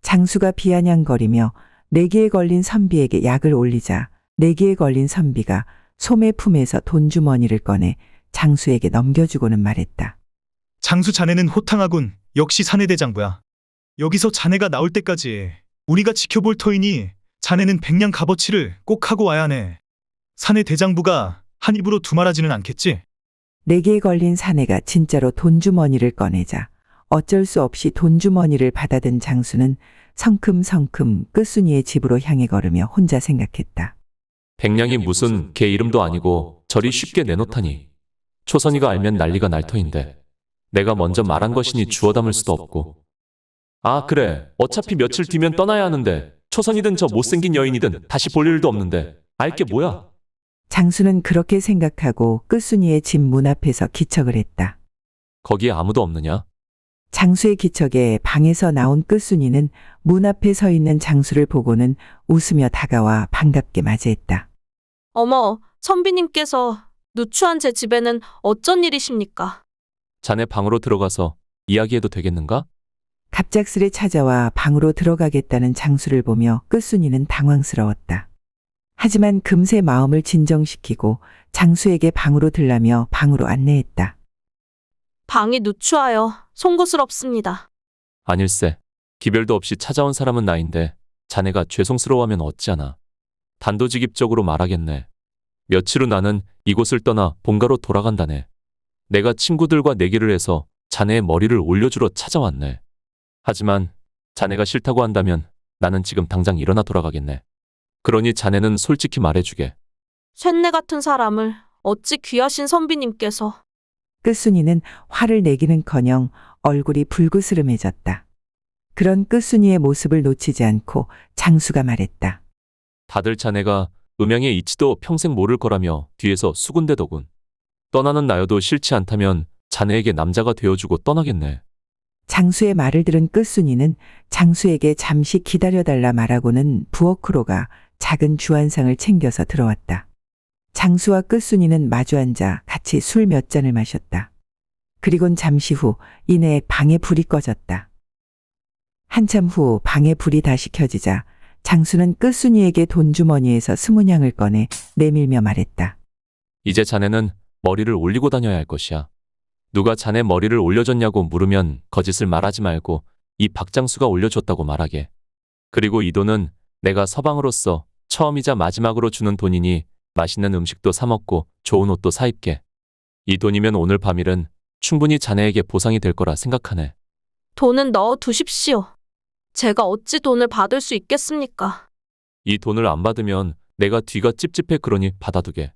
장수가 비아냥거리며 내기에 걸린 선비에게 약을 올리자 내기에 걸린 선비가 소매 품에서 돈주머니를 꺼내 장수에게 넘겨주고는 말했다. 장수 자네는 호탕하군. 역시 사내 대장부야. 여기서 자네가 나올 때까지 우리가 지켜볼 터이니 자네는 100냥 값어치를 꼭 하고 와야 하네. 사내 대장부가 한 입으로 두말하지는 않겠지? 내기에 걸린 사내가 진짜로 돈주머니를 꺼내자 어쩔 수 없이 돈주머니를 받아든 장수는 성큼성큼 끝순이의 집으로 향해 걸으며 혼자 생각했다. 100냥이 무슨 개 이름도 아니고 저리 쉽게 내놓다니. 초선이가 알면 난리가 날 터인데. 내가 먼저 말한 것이니 주워 담을 수도 없고. 아, 그래. 어차피 며칠 뒤면 떠나야 하는데 초선이든 저 못생긴 여인이든 다시 볼 일도 없는데 알게 뭐야? 장수는 그렇게 생각하고 끝순이의 집 문 앞에서 기척을 했다. 거기에 아무도 없느냐? 장수의 기척에 방에서 나온 끝순이는 문 앞에 서 있는 장수를 보고는 웃으며 다가와 반갑게 맞이했다. 어머, 선비님께서 누추한 제 집에는 어쩐 일이십니까? 자네 방으로 들어가서 이야기해도 되겠는가? 갑작스레 찾아와 방으로 들어가겠다는 장수를 보며 끝순이는 당황스러웠다. 하지만 금세 마음을 진정시키고 장수에게 방으로 들라며 방으로 안내했다. 방이 누추하여 송구스럽습니다. 아닐세. 기별도 없이 찾아온 사람은 나인데 자네가 죄송스러워하면 어찌하나. 단도직입적으로 말하겠네. 며칠 후 나는 이곳을 떠나 본가로 돌아간다네. 내가 친구들과 내기를 해서 자네의 머리를 올려주러 찾아왔네. 하지만 자네가 싫다고 한다면 나는 지금 당장 일어나 돌아가겠네. 그러니 자네는 솔직히 말해주게. 쇳내 같은 사람을 어찌 귀하신 선비님께서. 끝순이는 화를 내기는커녕 얼굴이 불그스름해졌다. 그런 끝순이의 모습을 놓치지 않고 장수가 말했다. 다들 자네가 음양의 이치도 평생 모를 거라며 뒤에서 수군대더군. 떠나는 나여도 싫지 않다면 자네에게 남자가 되어주고 떠나겠네. 장수의 말을 들은 끝순이는 장수에게 잠시 기다려달라 말하고는 부엌으로 가 작은 주안상을 챙겨서 들어왔다. 장수와 끝순이는 마주 앉아 같이 술 몇 잔을 마셨다. 그리곤 잠시 후 이내 방에 불이 꺼졌다. 한참 후 방에 불이 다시 켜지자 장수는 끝순이에게 돈주머니에서 스무냥을 꺼내 내밀며 말했다. 이제 자네는 머리를 올리고 다녀야 할 것이야. 누가 자네 머리를 올려줬냐고 물으면 거짓을 말하지 말고 이 박장수가 올려줬다고 말하게. 그리고 이 돈은 내가 서방으로서 처음이자 마지막으로 주는 돈이니 맛있는 음식도 사 먹고 좋은 옷도 사 입게. 이 돈이면 오늘 밤일은 충분히 자네에게 보상이 될 거라 생각하네. 돈은 넣어 두십시오. 제가 어찌 돈을 받을 수 있겠습니까? 이 돈을 안 받으면 내가 뒤가 찝찝해 그러니 받아두게.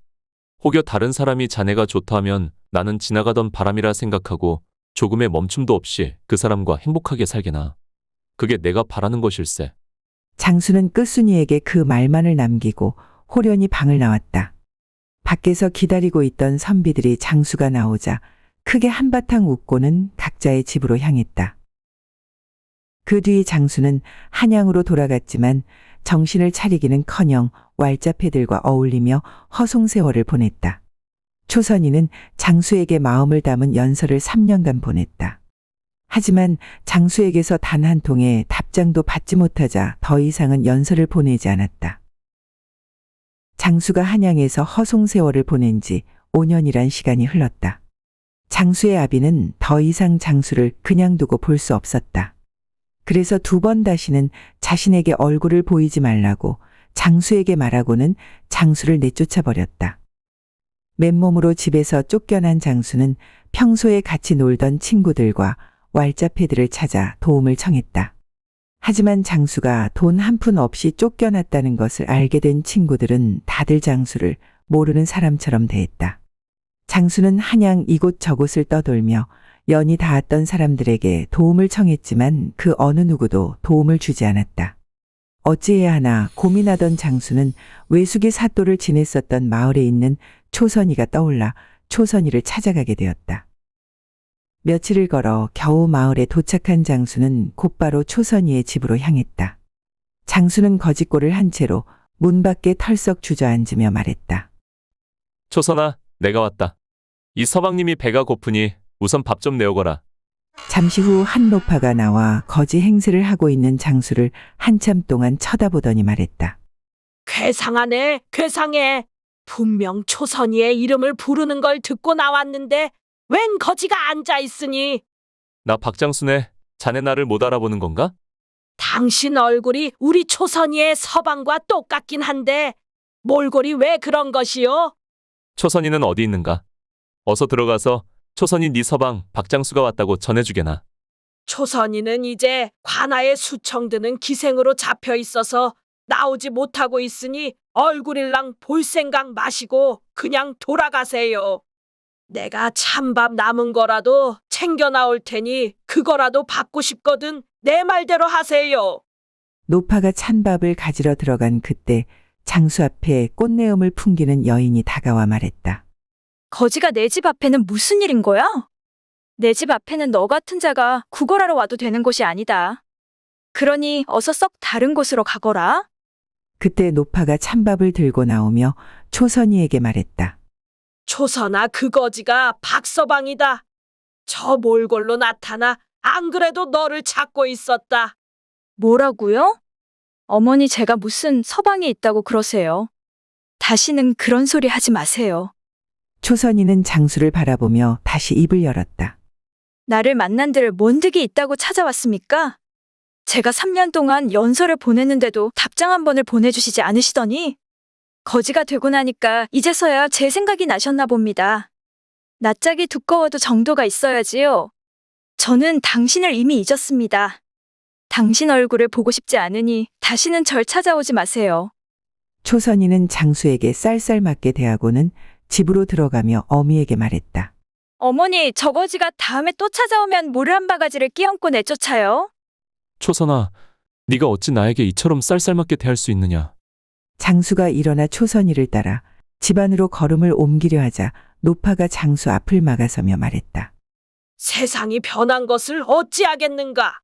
혹여 다른 사람이 자네가 좋다 하면 나는 지나가던 바람이라 생각하고 조금의 멈춤도 없이 그 사람과 행복하게 살게나. 그게 내가 바라는 것일세. 장수는 끝순이에게 그 말만을 남기고 호련히 방을 나왔다. 밖에서 기다리고 있던 선비들이 장수가 나오자 크게 한바탕 웃고는 각자의 집으로 향했다. 그 뒤 장수는 한양으로 돌아갔지만 정신을 차리기는커녕 왈자패들과 어울리며 허송세월을 보냈다. 초선이는 장수에게 마음을 담은 연서를 3년간 보냈다. 하지만 장수에게서 단 한 통의 답장도 받지 못하자 더 이상은 연서를 보내지 않았다. 장수가 한양에서 허송세월을 보낸 지 5년이란 시간이 흘렀다. 장수의 아비는 더 이상 장수를 그냥 두고 볼 수 없었다. 그래서 2번 다시는 자신에게 얼굴을 보이지 말라고 장수에게 말하고는 장수를 내쫓아 버렸다. 맨몸으로 집에서 쫓겨난 장수는 평소에 같이 놀던 친구들과 왈자패들을 찾아 도움을 청했다. 하지만 장수가 돈 한 푼 없이 쫓겨났다는 것을 알게 된 친구들은 다들 장수를 모르는 사람처럼 대했다. 장수는 한양 이곳저곳을 떠돌며 연이 닿았던 사람들에게 도움을 청했지만 그 어느 누구도 도움을 주지 않았다. 어찌해야 하나 고민하던 장수는 외숙이 사또를 지냈었던 마을에 있는 초선이가 떠올라 초선이를 찾아가게 되었다. 며칠을 걸어 겨우 마을에 도착한 장수는 곧바로 초선이의 집으로 향했다. 장수는 거짓골을 한 채로 문 밖에 털썩 주저앉으며 말했다. 초선아, 내가 왔다. 이 서방님이 배가 고프니 우선 밥 좀 내어거라. 잠시 후 한 노파가 나와 거지 행세를 하고 있는 장수를 한참 동안 쳐다보더니 말했다. 괴상하네, 괴상해. 분명 초선이의 이름을 부르는 걸 듣고 나왔는데 웬 거지가 앉아있으니. 나 박장수네. 자네 나를 못 알아보는 건가? 당신 얼굴이 우리 초선이의 서방과 똑같긴 한데 몰골이 왜 그런 것이요? 초선이는 어디 있는가? 어서 들어가서 초선이 네 서방 박장수가 왔다고 전해주게나. 초선이는 이제 관아에 수청드는 기생으로 잡혀 있어서 나오지 못하고 있으니 얼굴일랑 볼 생각 마시고 그냥 돌아가세요. 내가 찬밥 남은 거라도 챙겨 나올 테니 그거라도 받고 싶거든. 내 말대로 하세요. 노파가 찬밥을 가지러 들어간 그때 장수 앞에 꽃내음을 풍기는 여인이 다가와 말했다. 거지가 내 집 앞에는 무슨 일인 거야? 내 집 앞에는 너 같은 자가 구걸하러 와도 되는 곳이 아니다. 그러니 어서 썩 다른 곳으로 가거라. 그때 노파가 찬밥을 들고 나오며 초선이에게 말했다. 초선아, 그 거지가 박서방이다. 저 몰골로 나타나 안 그래도 너를 찾고 있었다. 뭐라고요? 어머니, 제가 무슨 서방이 있다고 그러세요? 다시는 그런 소리 하지 마세요. 초선이는 장수를 바라보며 다시 입을 열었다. 나를 만난들 뭔 득이 있다고 찾아왔습니까? 제가 3년 동안 연서를 보냈는데도 답장 한 번을 보내주시지 않으시더니 거지가 되고 나니까 이제서야 제 생각이 나셨나 봅니다. 낯짝이 두꺼워도 정도가 있어야지요. 저는 당신을 이미 잊었습니다. 당신 얼굴을 보고 싶지 않으니 다시는 절 찾아오지 마세요. 초선이는 장수에게 쌀쌀맞게 대하고는 집으로 들어가며 어미에게 말했다. 어머니, 저 거지가 다음에 또 찾아오면 모를 한 바가지를 끼얹고 내쫓아요. 초선아, 네가 어찌 나에게 이처럼 쌀쌀맞게 대할 수 있느냐. 장수가 일어나 초선이를 따라 집 안으로 걸음을 옮기려 하자 노파가 장수 앞을 막아서며 말했다. 세상이 변한 것을 어찌하겠는가.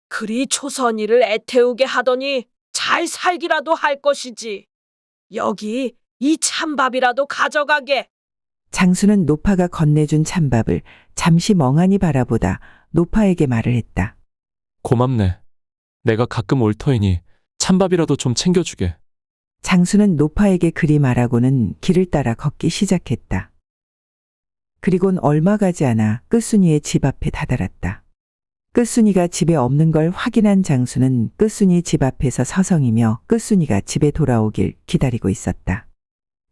그리 초선이를 애태우게 하더니 잘 살기라도 할 것이지. 여기 이 찬밥이라도 가져가게. 장수는 노파가 건네준 찬밥을 잠시 멍하니 바라보다 노파에게 말을 했다. 고맙네. 내가 가끔 올 터이니 찬밥이라도 좀 챙겨주게. 장수는 노파에게 그리 말하고는 길을 따라 걷기 시작했다. 그리곤 얼마 가지 않아 끝순이의 집 앞에 다다랐다. 끝순이가 집에 없는 걸 확인한 장수는 끝순이 집 앞에서 서성이며 끝순이가 집에 돌아오길 기다리고 있었다.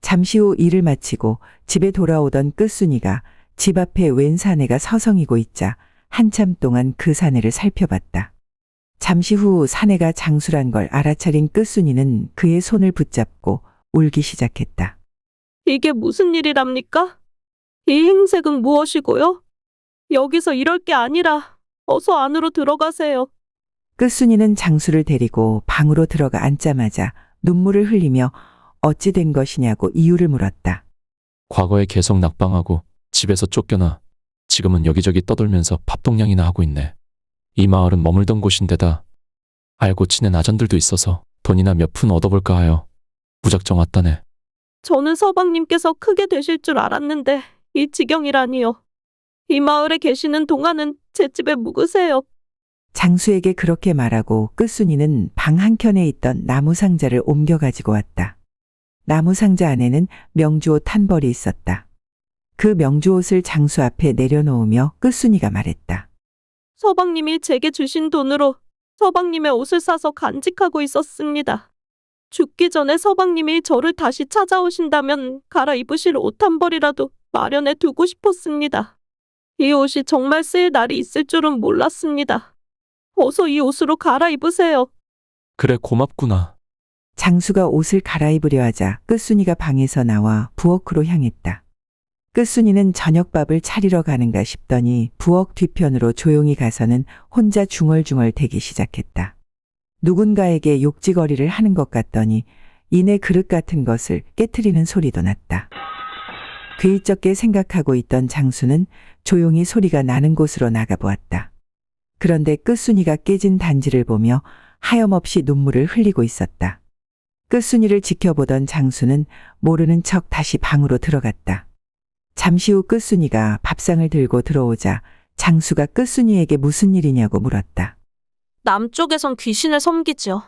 잠시 후 일을 마치고 집에 돌아오던 끝순이가 집 앞에 웬 사내가 서성이고 있자 한참 동안 그 사내를 살펴봤다. 잠시 후 사내가 장수란 걸 알아차린 끝순이는 그의 손을 붙잡고 울기 시작했다. 이게 무슨 일이랍니까? 이 행색은 무엇이고요? 여기서 이럴 게 아니라 어서 안으로 들어가세요. 끝순이는 장수를 데리고 방으로 들어가 앉자마자 눈물을 흘리며 어찌 된 것이냐고 이유를 물었다. 과거에 계속 낙방하고 집에서 쫓겨나 지금은 여기저기 떠돌면서 밥동량이나 하고 있네. 이 마을은 머물던 곳인데다 알고 지낸 아전들도 있어서 돈이나 몇 푼 얻어볼까 하여 무작정 왔다네. 저는 서방님께서 크게 되실 줄 알았는데 이 지경이라니요. 이 마을에 계시는 동안은 제 집에 묵으세요. 장수에게 그렇게 말하고 끝순이는 방 한켠에 있던 나무 상자를 옮겨 가지고 왔다. 나무 상자 안에는 명주옷 한 벌이 있었다. 그 명주옷을 장수 앞에 내려놓으며 끝순이가 말했다. 서방님이 제게 주신 돈으로 서방님의 옷을 사서 간직하고 있었습니다. 죽기 전에 서방님이 저를 다시 찾아오신다면 갈아입으실 옷 한 벌이라도 마련해 두고 싶었습니다. 이 옷이 정말 쓰일 날이 있을 줄은 몰랐습니다. 어서 이 옷으로 갈아입으세요. 그래, 고맙구나. 장수가 옷을 갈아입으려 하자 끝순이가 방에서 나와 부엌으로 향했다. 끝순이는 저녁밥을 차리러 가는가 싶더니 부엌 뒤편으로 조용히 가서는 혼자 중얼중얼 대기 시작했다. 누군가에게 욕지거리를 하는 것 같더니 이내 그릇 같은 것을 깨트리는 소리도 났다. 괴이쩍게 생각하고 있던 장수는 조용히 소리가 나는 곳으로 나가보았다. 그런데 끝순이가 깨진 단지를 보며 하염없이 눈물을 흘리고 있었다. 끝순이를 지켜보던 장수는 모르는 척 다시 방으로 들어갔다. 잠시 후 끝순이가 밥상을 들고 들어오자 장수가 끝순이에게 무슨 일이냐고 물었다. 남쪽에선 귀신을 섬기지요.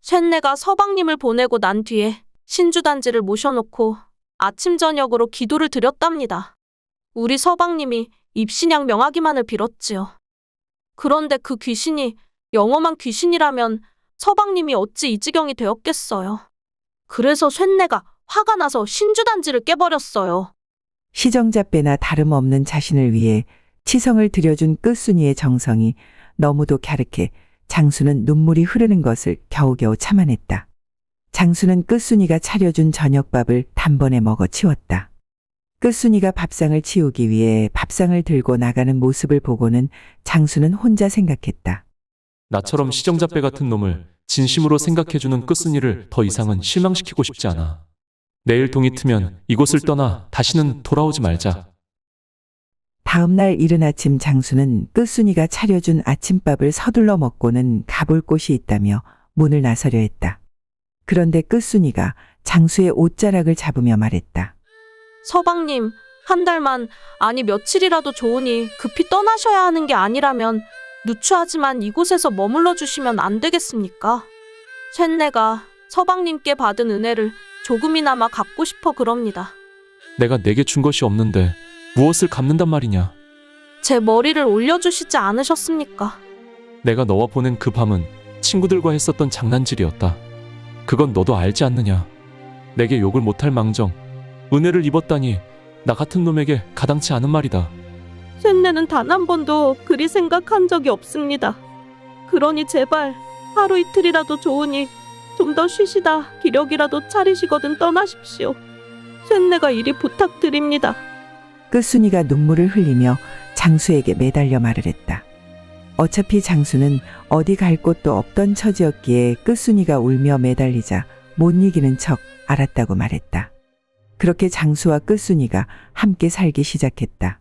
쇳내가 서방님을 보내고 난 뒤에 신주단지를 모셔놓고 아침 저녁으로 기도를 드렸답니다. 우리 서방님이 입신양 명하기만을 빌었지요. 그런데 그 귀신이 영험한 귀신이라면 서방님이 어찌 이 지경이 되었겠어요. 그래서 쇳내가 화가 나서 신주단지를 깨버렸어요. 시정잡배나 다름없는 자신을 위해 치성을 들여준 끝순이의 정성이 너무도 갸륵해 장수는 눈물이 흐르는 것을 겨우겨우 참아냈다. 장수는 끝순이가 차려준 저녁밥을 단번에 먹어 치웠다. 끝순이가 밥상을 치우기 위해 밥상을 들고 나가는 모습을 보고는 장수는 혼자 생각했다. 나처럼 시정잡배 같은 놈을 진심으로 생각해주는 끝순이를 더 이상은 실망시키고 싶지 않아. 내일 동이 트면 이곳을 떠나 다시는 돌아오지 말자. 다음 날 이른 아침 장수는 끝순이가 차려준 아침밥을 서둘러 먹고는 가볼 곳이 있다며 문을 나서려 했다. 그런데 끝순이가 장수의 옷자락을 잡으며 말했다. 서방님, 한 달만, 아니 며칠이라도 좋으니 급히 떠나셔야 하는 게 아니라면 누추하지만 이곳에서 머물러 주시면 안 되겠습니까? 쇳내가 서방님께 받은 은혜를 조금이나마 갚고 싶어 그럽니다. 내가 내게 준 것이 없는데 무엇을 갚는단 말이냐. 제 머리를 올려주시지 않으셨습니까? 내가 너와 보낸 그 밤은 친구들과 했었던 장난질이었다. 그건 너도 알지 않느냐. 내게 욕을 못할 망정 은혜를 입었다니 나 같은 놈에게 가당치 않은 말이다. 쇳내는 단 한 번도 그리 생각한 적이 없습니다. 그러니 제발 하루 이틀이라도 좋으니 좀 더 쉬시다 기력이라도 차리시거든 떠나십시오. 쇳내가 이리 부탁드립니다. 끝순이가 눈물을 흘리며 장수에게 매달려 말을 했다. 어차피 장수는 어디 갈 곳도 없던 처지였기에 끝순이가 울며 매달리자 못 이기는 척 알았다고 말했다. 그렇게 장수와 끝순이가 함께 살기 시작했다.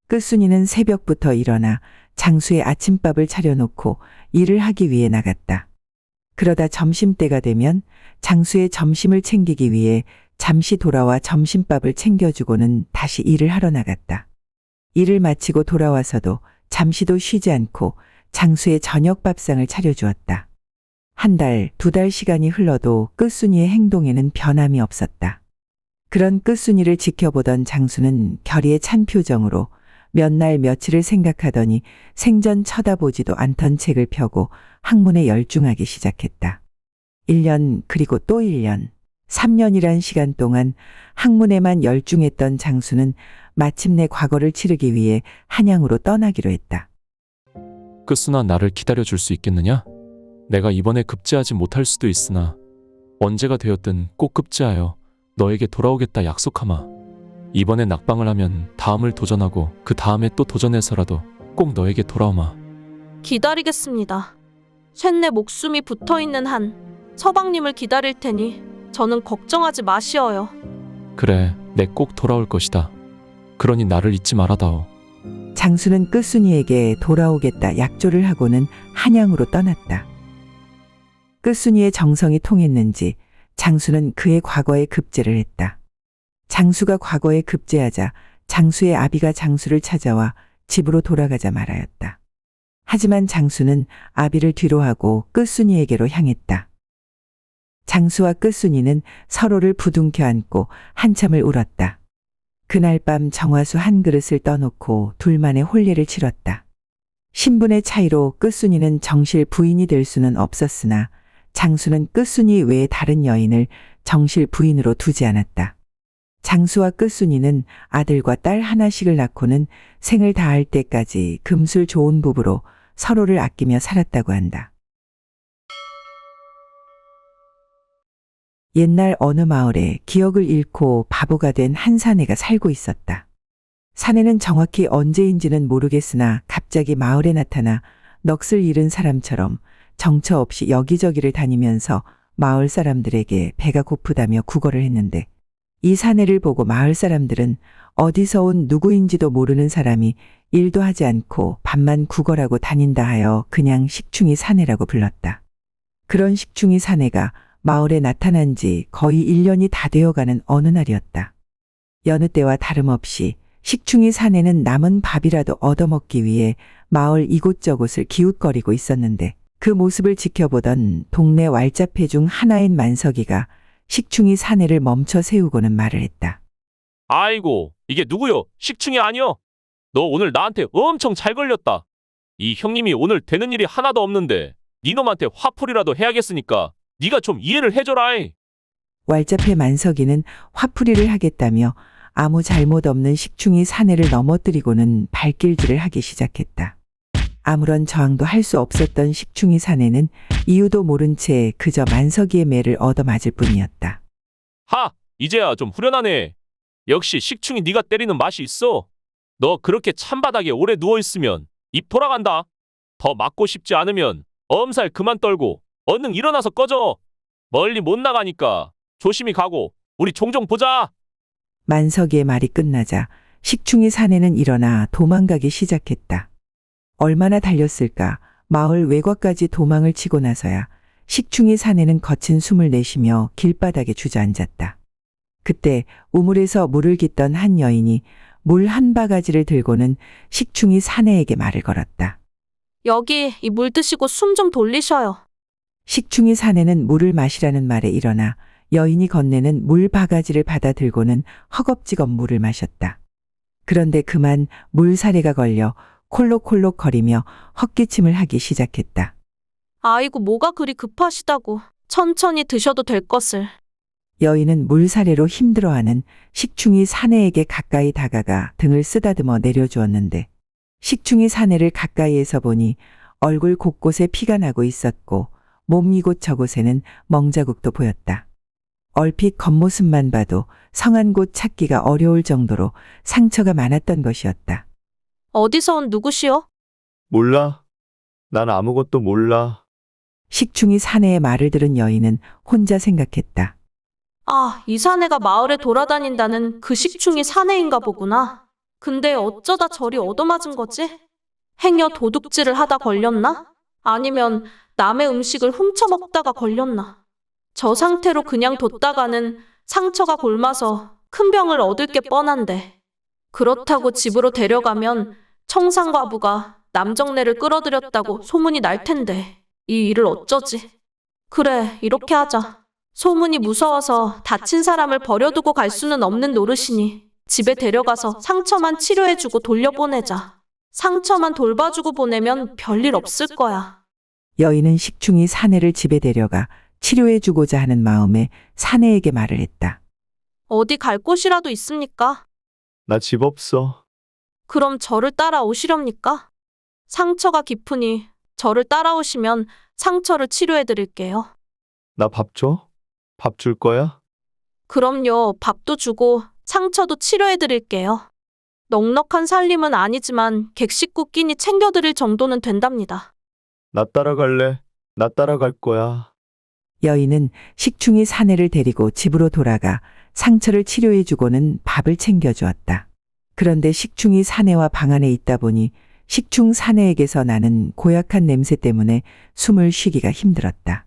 끝순이는 새벽부터 일어나 장수의 아침밥을 차려놓고 일을 하기 위해 나갔다. 그러다 점심때가 되면 장수의 점심을 챙기기 위해 잠시 돌아와 점심밥을 챙겨주고는 다시 일을 하러 나갔다. 일을 마치고 돌아와서도 잠시도 쉬지 않고 장수의 저녁 밥상을 차려주었다. 한 달, 두 달 시간이 흘러도 끝순이의 행동에는 변함이 없었다. 그런 끝순이를 지켜보던 장수는 결의에 찬 표정으로 몇 날 며칠을 생각하더니 생전 쳐다보지도 않던 책을 펴고 학문에 열중하기 시작했다. 1년 그리고 또 1년, 3년이란 시간 동안 학문에만 열중했던 장수는 마침내 과거를 치르기 위해 한양으로 떠나기로 했다. 끝순아 나를 기다려줄 수 있겠느냐? 내가 이번에 급제하지 못할 수도 있으나 언제가 되었든 꼭 급제하여 너에게 돌아오겠다 약속하마. 이번에 낙방을 하면 다음을 도전하고 그 다음에 또 도전해서라도 꼭 너에게 돌아오마. 기다리겠습니다. 쇳내 목숨이 붙어있는 한 서방님을 기다릴 테니 저는 걱정하지 마시어요. 그래, 내 꼭 돌아올 것이다. 그러니 나를 잊지 말아다오. 장수는 끝순이에게 돌아오겠다 약조를 하고는 한양으로 떠났다. 끝순이의 정성이 통했는지 장수는 그의 과거에 급제를 했다. 장수가 과거에 급제하자 장수의 아비가 장수를 찾아와 집으로 돌아가자 말하였다. 하지만 장수는 아비를 뒤로하고 끝순이에게로 향했다. 장수와 끝순이는 서로를 부둥켜 안고 한참을 울었다. 그날 밤 정화수 한 그릇을 떠놓고 둘만의 혼례를 치렀다. 신분의 차이로 끝순이는 정실 부인이 될 수는 없었으나 장수는 끝순이 외에 다른 여인을 정실 부인으로 두지 않았다. 장수와 끝순이는 아들과 딸 하나씩을 낳고는 생을 다할 때까지 금술 좋은 부부로 서로를 아끼며 살았다고 한다. 옛날 어느 마을에 기억을 잃고 바보가 된 한 사내가 살고 있었다. 사내는 정확히 언제인지는 모르겠으나 갑자기 마을에 나타나 넋을 잃은 사람처럼 정처 없이 여기저기를 다니면서 마을 사람들에게 배가 고프다며 구걸을 했는데 이 사내를 보고 마을 사람들은 어디서 온 누구인지도 모르는 사람이 일도 하지 않고 밤만 구걸하고 다닌다 하여 그냥 식충이 사내라고 불렀다. 그런 식충이 사내가 마을에 나타난 지 거의 1년이 다 되어가는 어느 날이었다. 여느 때와 다름없이 식충이 사내는 남은 밥이라도 얻어먹기 위해 마을 이곳저곳을 기웃거리고 있었는데 그 모습을 지켜보던 동네 왈자패 중 하나인 만석이가 식충이 사내를 멈춰 세우고는 말을 했다. 아이고, 이게 누구요? 식충이 아니여? 너 오늘 나한테 엄청 잘 걸렸다. 이 형님이 오늘 되는 일이 하나도 없는데 니놈한테 화풀이라도 해야겠으니까 네가 좀 이해를 해줘라이. 왈자패 만석이는 화풀이를 하겠다며 아무 잘못 없는 식충이 사내를 넘어뜨리고는 발길질을 하기 시작했다. 아무런 저항도 할 수 없었던 식충이 사내는 이유도 모른 채 그저 만석이의 매를 얻어맞을 뿐이었다. 하! 이제야 좀 후련하네. 역시 식충이 네가 때리는 맛이 있어. 너 그렇게 찬바닥에 오래 누워있으면 입 돌아간다. 더 맞고 싶지 않으면 엄살 그만 떨고 얼른 일어나서 꺼져. 멀리 못 나가니까 조심히 가고 우리 종종 보자. 만석이의 말이 끝나자 식충이 사내는 일어나 도망가기 시작했다. 얼마나 달렸을까? 마을 외곽까지 도망을 치고 나서야 식충이 사내는 거친 숨을 내쉬며 길바닥에 주저앉았다. 그때 우물에서 물을 깃던 한 여인이 물 한 바가지를 들고는 식충이 사내에게 말을 걸었다. 여기 이 물 드시고 숨 좀 돌리셔요. 식충이 사내는 물을 마시라는 말에 일어나 여인이 건네는 물 바가지를 받아 들고는 허겁지겁 물을 마셨다. 그런데 그만 물 사례가 걸려 콜록콜록 거리며 헛기침을 하기 시작했다. 아이고 뭐가 그리 급하시다고. 천천히 드셔도 될 것을. 여인은 물 사례로 힘들어하는 식충이 사내에게 가까이 다가가 등을 쓰다듬어 내려주었는데 식충이 사내를 가까이에서 보니 얼굴 곳곳에 피가 나고 있었고 몸 이곳저곳에는 멍자국도 보였다. 얼핏 겉모습만 봐도 성한 곳 찾기가 어려울 정도로 상처가 많았던 것이었다. 어디서 온 누구시오? 몰라. 난 아무것도 몰라. 식충이 사내의 말을 들은 여인은 혼자 생각했다. 아, 이 사내가 마을에 돌아다닌다는 그 식충이 사내인가 보구나. 근데 어쩌다 저리 얻어맞은 거지? 행여 도둑질을 하다 걸렸나? 아니면 남의 음식을 훔쳐먹다가 걸렸나? 저 상태로 그냥 뒀다가는 상처가 골마서 큰 병을 얻을 게 뻔한데. 그렇다고 집으로 데려가면 청상과부가 남정네를 끌어들였다고 소문이 날 텐데 이 일을 어쩌지? 그래, 이렇게 하자. 소문이 무서워서 다친 사람을 버려두고 갈 수는 없는 노릇이니 집에 데려가서 상처만 치료해주고 돌려보내자. 상처만 돌봐주고 보내면 별일 없을 거야. 여인은 식충이 사내를 집에 데려가 치료해주고자 하는 마음에 사내에게 말을 했다. 어디 갈 곳이라도 있습니까? 나 집 없어. 그럼 저를 따라오시렵니까? 상처가 깊으니 저를 따라오시면 상처를 치료해드릴게요. 나 밥 줘? 밥 줄 거야? 그럼요. 밥도 주고 상처도 치료해드릴게요. 넉넉한 살림은 아니지만 객식구 끼니 챙겨드릴 정도는 된답니다. 나 따라갈래. 나 따라갈 거야. 여인은 식충이 사내를 데리고 집으로 돌아가 상처를 치료해주고는 밥을 챙겨주었다. 그런데 식충이 사내와 방 안에 있다 보니 식충 사내에게서 나는 고약한 냄새 때문에 숨을 쉬기가 힘들었다.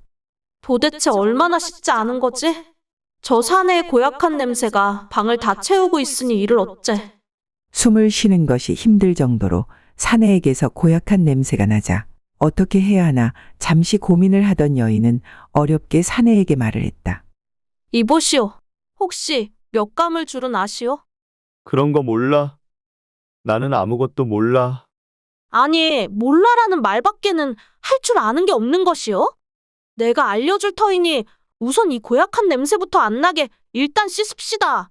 도대체 얼마나 씻지 않은 거지? 저 사내의 고약한 냄새가 방을 다 채우고 있으니 이를 어째. 숨을 쉬는 것이 힘들 정도로 사내에게서 고약한 냄새가 나자 어떻게 해야 하나 잠시 고민을 하던 여인은 어렵게 사내에게 말을 했다. 이보시오. 혹시 몇 감을 줄은 아시오? 그런 거 몰라. 나는 아무것도 몰라. 아니, 몰라라는 말밖에는 할 줄 아는 게 없는 것이오? 내가 알려줄 터이니 우선 이 고약한 냄새부터 안 나게 일단 씻읍시다.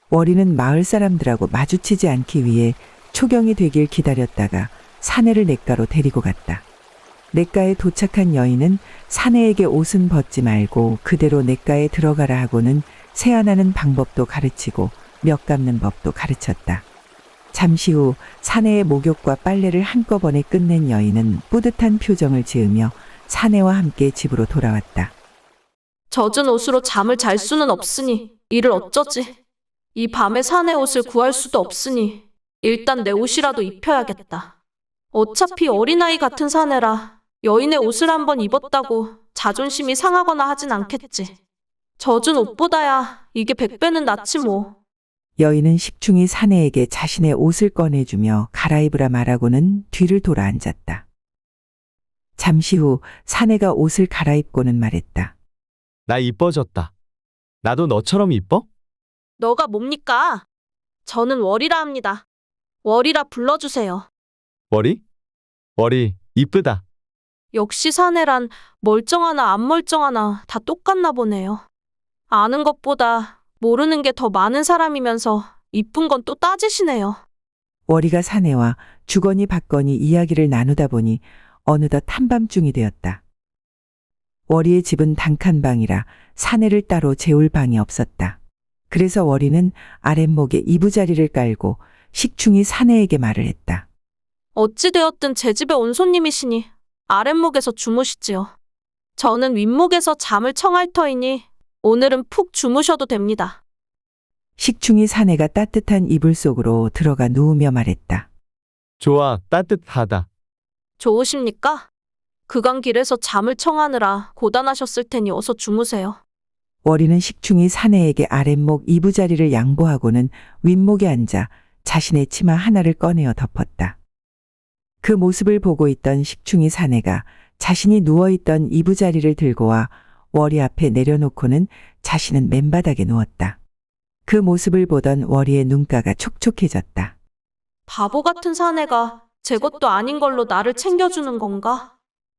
월이는 마을 사람들하고 마주치지 않기 위해 초경이 되길 기다렸다가 사내를 냇가로 데리고 갔다. 냇가에 도착한 여인은 사내에게 옷은 벗지 말고 그대로 냇가에 들어가라 하고는 세안하는 방법도 가르치고 몇 감는 법도 가르쳤다. 잠시 후 사내의 목욕과 빨래를 한꺼번에 끝낸 여인은 뿌듯한 표정을 지으며 사내와 함께 집으로 돌아왔다. 젖은 옷으로 잠을 잘 수는 없으니 이를 어쩌지? 이 밤에 사내 옷을 구할 수도 없으니 일단 내 옷이라도 입혀야겠다. 어차피 어린아이 같은 사내라 여인의 옷을 한번 입었다고 자존심이 상하거나 하진 않겠지. 젖은 옷보다야 이게 100배는 낫지 뭐. 여인은 식충이 사내에게 자신의 옷을 꺼내주며 갈아입으라 말하고는 뒤를 돌아 앉았다. 잠시 후 사내가 옷을 갈아입고는 말했다. 나 이뻐졌다. 나도 너처럼 이뻐? 너가 뭡니까? 저는 월이라 합니다. 월이라 불러주세요. 머리? 머리 이쁘다. 역시 사내란 멀쩡하나 안 멀쩡하나 다 똑같나 보네요. 아는 것보다 모르는 게 더 많은 사람이면서 이쁜 건 또 따지시네요. 월이가 사내와 주거니 받거니 이야기를 나누다 보니 어느덧 한밤중이 되었다. 월이의 집은 단칸방이라 사내를 따로 재울 방이 없었다. 그래서 월이는 아랫목에 이부자리를 깔고 식충이 사내에게 말을 했다. 어찌되었든 제 집에 온 손님이시니 아랫목에서 주무시지요. 저는 윗목에서 잠을 청할 터이니 오늘은 푹 주무셔도 됩니다. 식충이 사내가 따뜻한 이불 속으로 들어가 누우며 말했다. 좋아, 따뜻하다. 좋으십니까? 그간 길에서 잠을 청하느라 고단하셨을 테니 어서 주무세요. 월이는 식충이 사내에게 아랫목 이부자리를 양보하고는 윗목에 앉아 자신의 치마 하나를 꺼내어 덮었다. 그 모습을 보고 있던 식충이 사내가 자신이 누워있던 이부자리를 들고 와 월이 앞에 내려놓고는 자신은 맨바닥에 누웠다. 그 모습을 보던 월이의 눈가가 촉촉해졌다. 바보 같은 사내가 제 것도 아닌 걸로 나를 챙겨주는 건가?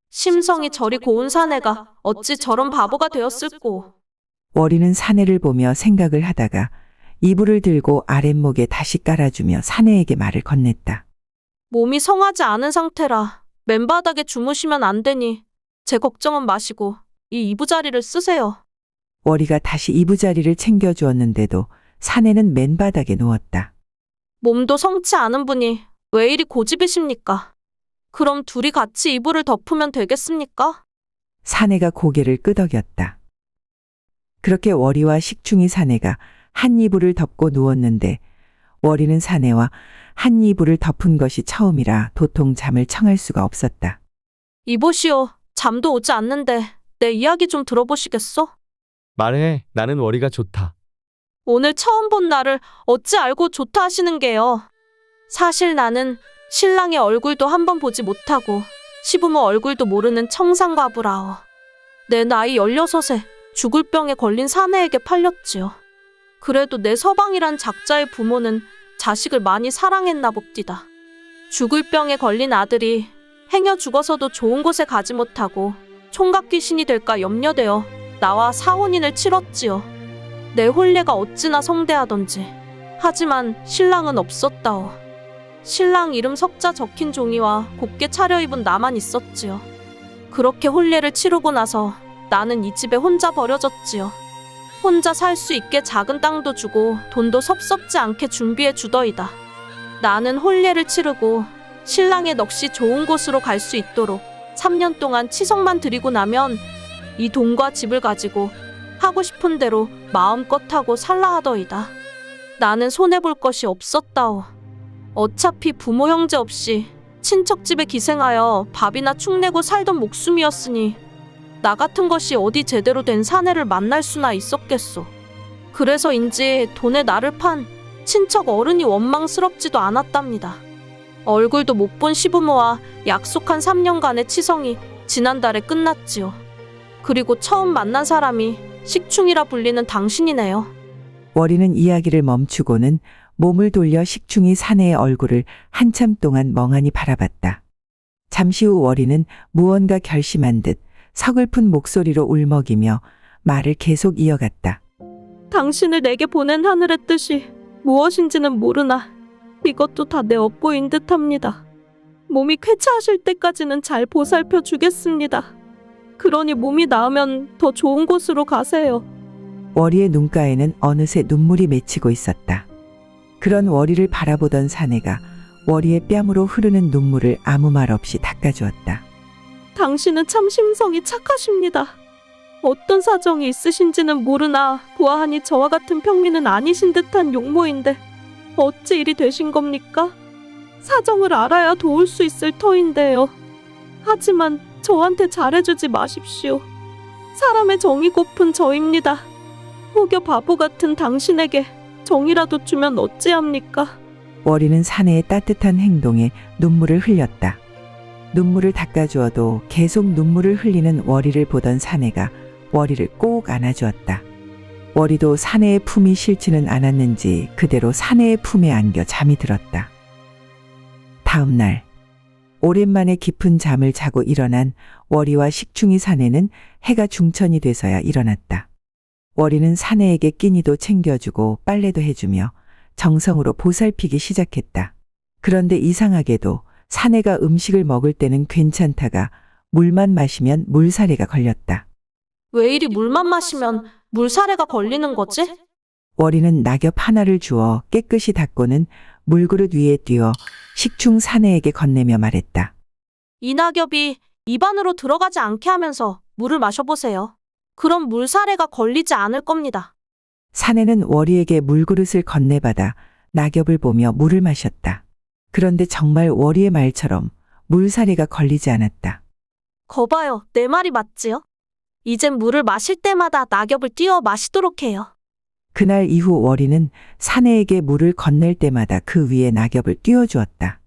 심성이 저리 고운 사내가 어찌 저런 바보가 되었을꼬. 월이는 사내를 보며 생각을 하다가 이불을 들고 아랫목에 다시 깔아주며 사내에게 말을 건넸다. 몸이 성하지 않은 상태라 맨바닥에 주무시면 안 되니 제 걱정은 마시고 이 이부자리를 쓰세요. 월이가 다시 이부자리를 챙겨주었는데도 사내는 맨바닥에 누웠다. 몸도 성치 않은 분이 왜 이리 고집이십니까? 그럼 둘이 같이 이불을 덮으면 되겠습니까? 사내가 고개를 끄덕였다. 그렇게 월이와 식충이 사내가 한 이불을 덮고 누웠는데 월이는 사내와 한 이불을 덮은 것이 처음이라 도통 잠을 청할 수가 없었다. 이보시오. 잠도 오지 않는데 내 이야기 좀 들어보시겠소? 말해, 나는 월이가 좋다. 오늘 처음 본 나를 어찌 알고 좋다 하시는 게요. 사실 나는 신랑의 얼굴도 한번 보지 못하고 시부모 얼굴도 모르는 청산과부라오. 내 나이 16에 죽을 병에 걸린 사내에게 팔렸지요. 그래도 내 서방이란 작자의 부모는 자식을 많이 사랑했나 봅디다. 죽을 병에 걸린 아들이 행여 죽어서도 좋은 곳에 가지 못하고 총각 귀신이 될까 염려되어 나와 사혼인을 치렀지요. 내 혼례가 어찌나 성대하던지. 하지만 신랑은 없었다오. 신랑 이름 석자 적힌 종이와 곱게 차려입은 나만 있었지요. 그렇게 혼례를 치르고 나서 나는 이 집에 혼자 버려졌지요. 혼자 살 수 있게 작은 땅도 주고 돈도 섭섭지 않게 준비해 주더이다. 나는 혼례를 치르고 신랑의 넋이 좋은 곳으로 갈 수 있도록 3년 동안 치석만 드리고 나면 이 돈과 집을 가지고 하고 싶은 대로 마음껏 하고 살라 하더이다. 나는 손해볼 것이 없었다오. 어차피 부모 형제 없이 친척 집에 기생하여 밥이나 축 내고 살던 목숨이었으니 나 같은 것이 어디 제대로 된 사내를 만날 수나 있었겠소. 그래서인지 돈에 나를 판 친척 어른이 원망스럽지도 않았답니다. 얼굴도 못 본 시부모와 약속한 3년간의 치성이 지난달에 끝났지요. 그리고 처음 만난 사람이 식충이라 불리는 당신이네요. 월이는 이야기를 멈추고는 몸을 돌려 식충이 사내의 얼굴을 한참 동안 멍하니 바라봤다. 잠시 후 월이는 무언가 결심한 듯 서글픈 목소리로 울먹이며 말을 계속 이어갔다. 당신을 내게 보낸 하늘의 뜻이 무엇인지는 모르나 이것도 다 내 업보인 듯합니다. 몸이 쾌차하실 때까지는 잘 보살펴 주겠습니다. 그러니 몸이 나으면 더 좋은 곳으로 가세요. 월이의 눈가에는 어느새 눈물이 맺히고 있었다. 그런 월이를 바라보던 사내가 월이의 뺨으로 흐르는 눈물을 아무 말 없이 닦아주었다. 당신은 참 심성이 착하십니다. 어떤 사정이 있으신지는 모르나 보아하니 저와 같은 평민은 아니신 듯한 용모인데 어찌 일이 되신 겁니까? 사정을 알아야 도울 수 있을 터인데요. 하지만 저한테 잘해주지 마십시오. 사람의 정이 고픈 저입니다. 혹여 바보 같은 당신에게 정이라도 주면 어찌합니까? 월이는 사내의 따뜻한 행동에 눈물을 흘렸다. 눈물을 닦아주어도 계속 눈물을 흘리는 월이를 보던 사내가 월이를 꼭 안아주었다. 월이도 사내의 품이 싫지는 않았는지 그대로 사내의 품에 안겨 잠이 들었다. 다음 날 오랜만에 깊은 잠을 자고 일어난 월이와 식충이 사내는 해가 중천이 돼서야 일어났다. 월이는 사내에게 끼니도 챙겨주고 빨래도 해주며 정성으로 보살피기 시작했다. 그런데 이상하게도 사내가 음식을 먹을 때는 괜찮다가 물만 마시면 물사례가 걸렸다. 왜 이리 물만 마시면 물사례가 걸리는 거지? 월이는 낙엽 하나를 주어 깨끗이 닦고는 물그릇 위에 띄워 식충 사내에게 건네며 말했다. 이 낙엽이 입 안으로 들어가지 않게 하면서 물을 마셔보세요. 그럼 물사례가 걸리지 않을 겁니다. 사내는 월이에게 물그릇을 건네받아 낙엽을 보며 물을 마셨다. 그런데 정말 월이의 말처럼 물사례가 걸리지 않았다. 거봐요, 내 말이 맞지요? 이젠 물을 마실 때마다 낙엽을 띄워 마시도록 해요. 그날 이후 월이는 사내에게 물을 건넬 때마다 그 위에 낙엽을 띄워주었다.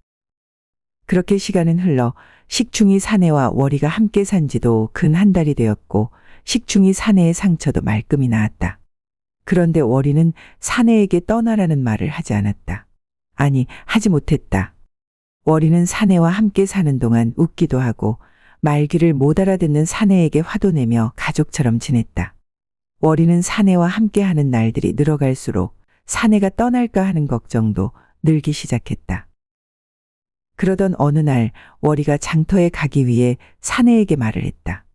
그렇게 시간은 흘러 식충이 사내와 월이가 함께 산 지도 근 한 달이 되었고 식충이 사내의 상처도 말끔히 나았다. 그런데 월이는 사내에게 떠나라는 말을 하지 않았다. 아니, 하지 못했다. 월이는 사내와 함께 사는 동안 웃기도 하고 말귀를 못 알아듣는 사내에게 화도 내며 가족처럼 지냈다. 월이는 사내와 함께하는 날들이 늘어갈수록 사내가 떠날까 하는 걱정도 늘기 시작했다. 그러던 어느 날 월이가 장터에 가기 위해 사내에게 말을 했다.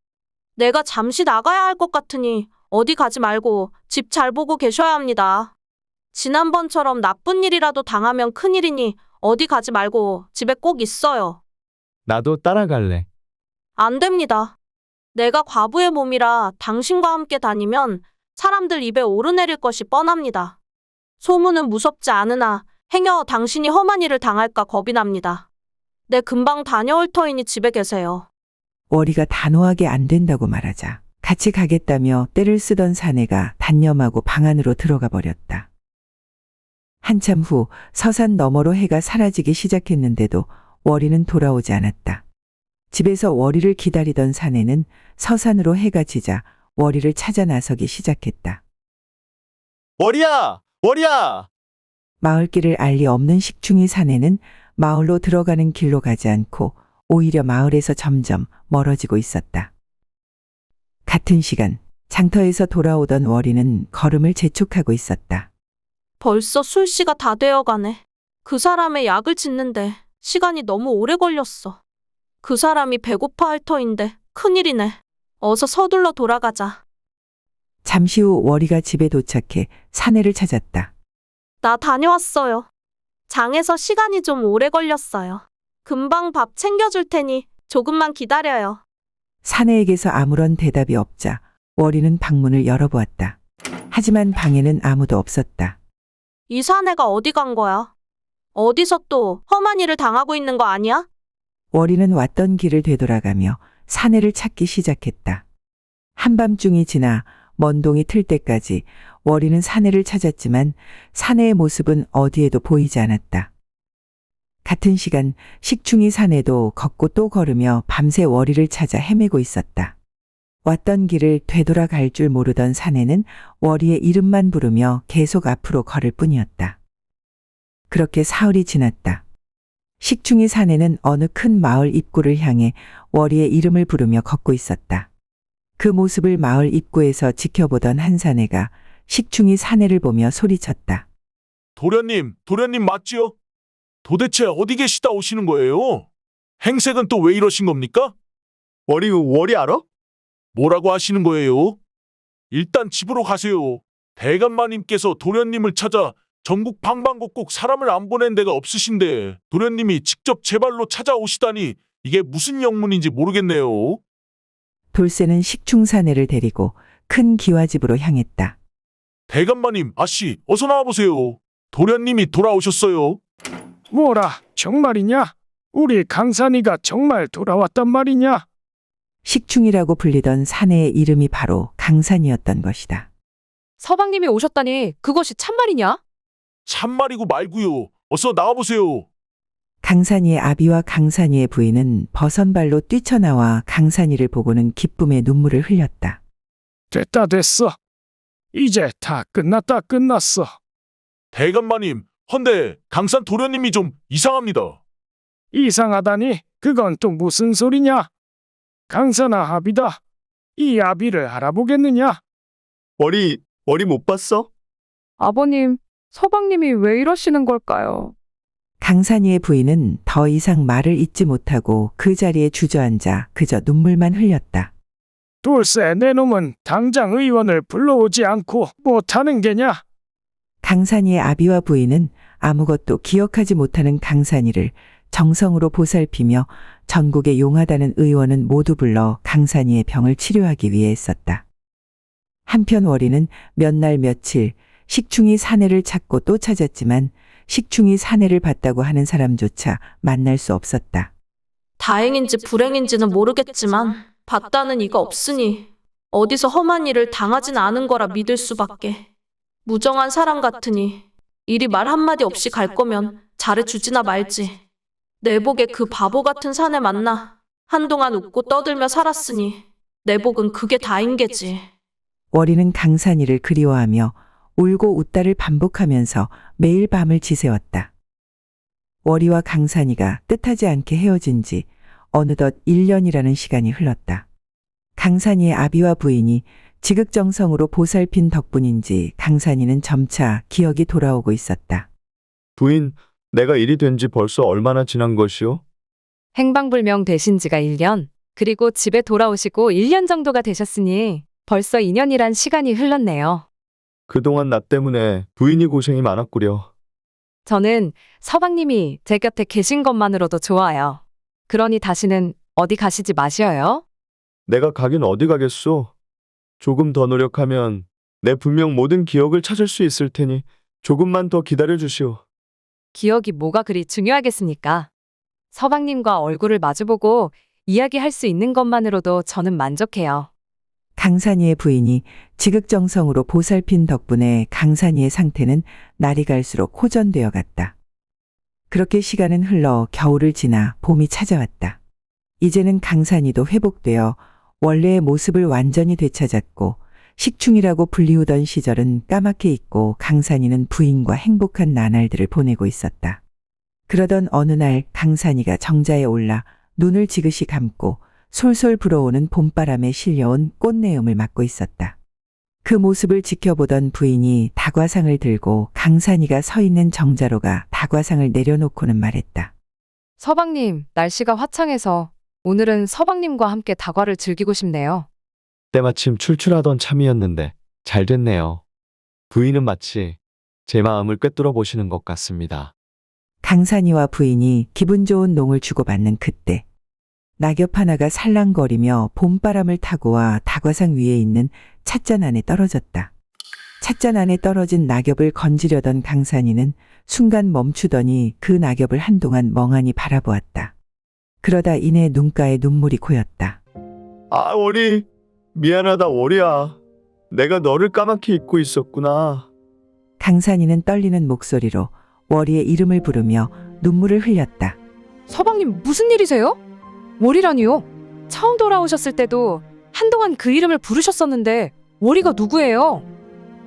내가 잠시 나가야 할 것 같으니 어디 가지 말고 집 잘 보고 계셔야 합니다. 지난번처럼 나쁜 일이라도 당하면 큰일이니 어디 가지 말고 집에 꼭 있어요. 나도 따라갈래. 안 됩니다. 내가 과부의 몸이라 당신과 함께 다니면 사람들 입에 오르내릴 것이 뻔합니다. 소문은 무섭지 않으나 행여 당신이 험한 일을 당할까 겁이 납니다. 내 금방 다녀올 터이니 집에 계세요. 월이가 단호하게 안 된다고 말하자 같이 가겠다며 떼를 쓰던 사내가 단념하고 방 안으로 들어가 버렸다. 한참 후 서산 너머로 해가 사라지기 시작했는데도 월이는 돌아오지 않았다. 집에서 월이를 기다리던 사내는 서산으로 해가 지자 월이를 찾아 나서기 시작했다. 월이야! 월이야! 마을길을 알리 없는 식충이 사내는 마을로 들어가는 길로 가지 않고 오히려 마을에서 점점 멀어지고 있었다. 같은 시간 장터에서 돌아오던 월이는 걸음을 재촉하고 있었다. 벌써 술시가 다 되어가네. 그 사람의 약을 짓는데 시간이 너무 오래 걸렸어. 그 사람이 배고파할 터인데 큰일이네. 어서 서둘러 돌아가자. 잠시 후 월이가 집에 도착해 사내를 찾았다. 나 다녀왔어요. 장에서 시간이 좀 오래 걸렸어요. 금방 밥 챙겨줄 테니 조금만 기다려요. 사내에게서 아무런 대답이 없자 월이는 방문을 열어보았다. 하지만 방에는 아무도 없었다. 이 사내가 어디 간 거야? 어디서 또 험한 일을 당하고 있는 거 아니야? 월이는 왔던 길을 되돌아가며 사내를 찾기 시작했다. 한밤중이 지나 먼동이 틀 때까지 월이는 사내를 찾았지만 사내의 모습은 어디에도 보이지 않았다. 같은 시간 식충이 사내도 걷고 또 걸으며 밤새 월이를 찾아 헤매고 있었다. 왔던 길을 되돌아갈 줄 모르던 사내는 월이의 이름만 부르며 계속 앞으로 걸을 뿐이었다. 그렇게 사흘이 지났다. 식충이 사내는 어느 큰 마을 입구를 향해 월이의 이름을 부르며 걷고 있었다. 그 모습을 마을 입구에서 지켜보던 한 사내가 식충이 사내를 보며 소리쳤다. 도련님 맞지요? 도대체 어디 계시다 오시는 거예요? 행색은 또 왜 이러신 겁니까? 월이 알아? 뭐라고 하시는 거예요? 일단 집으로 가세요. 대감마님께서 도련님을 찾아 전국 방방곡곡 사람을 안 보낸 데가 없으신데 도련님이 직접 제 발로 찾아오시다니 이게 무슨 영문인지 모르겠네요. 돌쇠는 식충 사내를 데리고 큰 기와집으로 향했다. 대감마님, 아씨, 어서 나와보세요. 도련님이 돌아오셨어요. 뭐라, 정말이냐? 우리 강산이가 정말 돌아왔단 말이냐? 식충이라고 불리던 사내의 이름이 바로 강산이었던 것이다. 서방님이 오셨다니 그것이 참말이냐? 참말이고 말고요. 어서 나와보세요. 강산이의 아비와 강산이의 부인은 버선발로 뛰쳐나와 강산이를 보고는 기쁨의 눈물을 흘렸다. 됐어. 이제 다 끝났어. 대감마님, 헌데 강산 도련님이 좀 이상합니다. 이상하다니? 그건 또 무슨 소리냐? 강산아 아비다. 이 아비를 알아보겠느냐? 월이 못 봤어? 아버님, 서방님이 왜 이러시는 걸까요? 강산이의 부인은 더 이상 말을 잇지 못하고 그 자리에 주저앉아 그저 눈물만 흘렸다. 돌쇠 내 놈은 당장 의원을 불러오지 않고 못하는 게냐? 강산이의 아비와 부인은 아무것도 기억하지 못하는 강산이를 정성으로 보살피며 전국의 용하다는 의원은 모두 불러 강산이의 병을 치료하기 위해 했었다. 한편 월이는 몇 날 며칠 식충이 사내를 찾고 또 찾았지만 식충이 사내를 봤다고 하는 사람조차 만날 수 없었다. 다행인지 불행인지는 모르겠지만 봤다는 이가 없으니 어디서 험한 일을 당하진 않은 거라 믿을 수밖에. 무정한 사람 같으니 이리 말 한마디 없이 갈 거면 잘해주지나 말지. 내복에 그 바보 같은 사내 만나 한동안 웃고 떠들며 살았으니 내복은 그게 다인 게지. 월이는 강산이를 그리워하며 울고 웃다를 반복하면서 매일 밤을 지새웠다. 월이와 강산이가 뜻하지 않게 헤어진 지 어느덧 1년이라는 시간이 흘렀다. 강산이의 아비와 부인이 지극정성으로 보살핀 덕분인지 강산이는 점차 기억이 돌아오고 있었다. 부인, 내가 일이 된 지 벌써 얼마나 지난 것이오? 행방불명 되신 지가 1년, 그리고 집에 돌아오시고 1년 정도가 되셨으니 벌써 2년이란 시간이 흘렀네요. 그동안 나 때문에 부인이 고생이 많았구려. 저는 서방님이 제 곁에 계신 것만으로도 좋아요. 그러니 다시는 어디 가시지 마셔요. 내가 가긴 어디 가겠소? 조금 더 노력하면 내 분명 모든 기억을 찾을 수 있을 테니 조금만 더 기다려 주시오. 기억이 뭐가 그리 중요하겠습니까? 서방님과 얼굴을 마주보고 이야기할 수 있는 것만으로도 저는 만족해요. 강산이의 부인이 지극정성으로 보살핀 덕분에 강산이의 상태는 날이 갈수록 호전되어 갔다. 그렇게 시간은 흘러 겨울을 지나 봄이 찾아왔다. 이제는 강산이도 회복되어 원래의 모습을 완전히 되찾았고 식충이라고 불리우던 시절은 까맣게 잊고 강산이는 부인과 행복한 나날들을 보내고 있었다. 그러던 어느 날 강산이가 정자에 올라 눈을 지그시 감고 솔솔 불어오는 봄바람에 실려온 꽃내음을 맡고 있었다. 그 모습을 지켜보던 부인이 다과상을 들고 강산이가 서 있는 정자로가 다과상을 내려놓고는 말했다. 서방님, 날씨가 화창해서 오늘은 서방님과 함께 다과를 즐기고 싶네요. 때마침 출출하던 참이었는데 잘 됐네요. 부인은 마치 제 마음을 꿰뚫어 보시는 것 같습니다. 강산이와 부인이 기분 좋은 농을 주고받는 그때 낙엽 하나가 살랑거리며 봄바람을 타고 와 다과상 위에 있는 찻잔 안에 떨어졌다. 찻잔 안에 떨어진 낙엽을 건지려던 강산이는 순간 멈추더니 그 낙엽을 한동안 멍하니 바라보았다. 그러다 이내 눈가에 눈물이 고였다. 아, 월이. 미안하다, 월이야. 내가 너를 까맣게 잊고 있었구나. 강산이는 떨리는 목소리로 월이의 이름을 부르며 눈물을 흘렸다. 서방님, 무슨 일이세요? 월이라니요? 처음 돌아오셨을 때도 한동안 그 이름을 부르셨었는데 월이가 누구예요?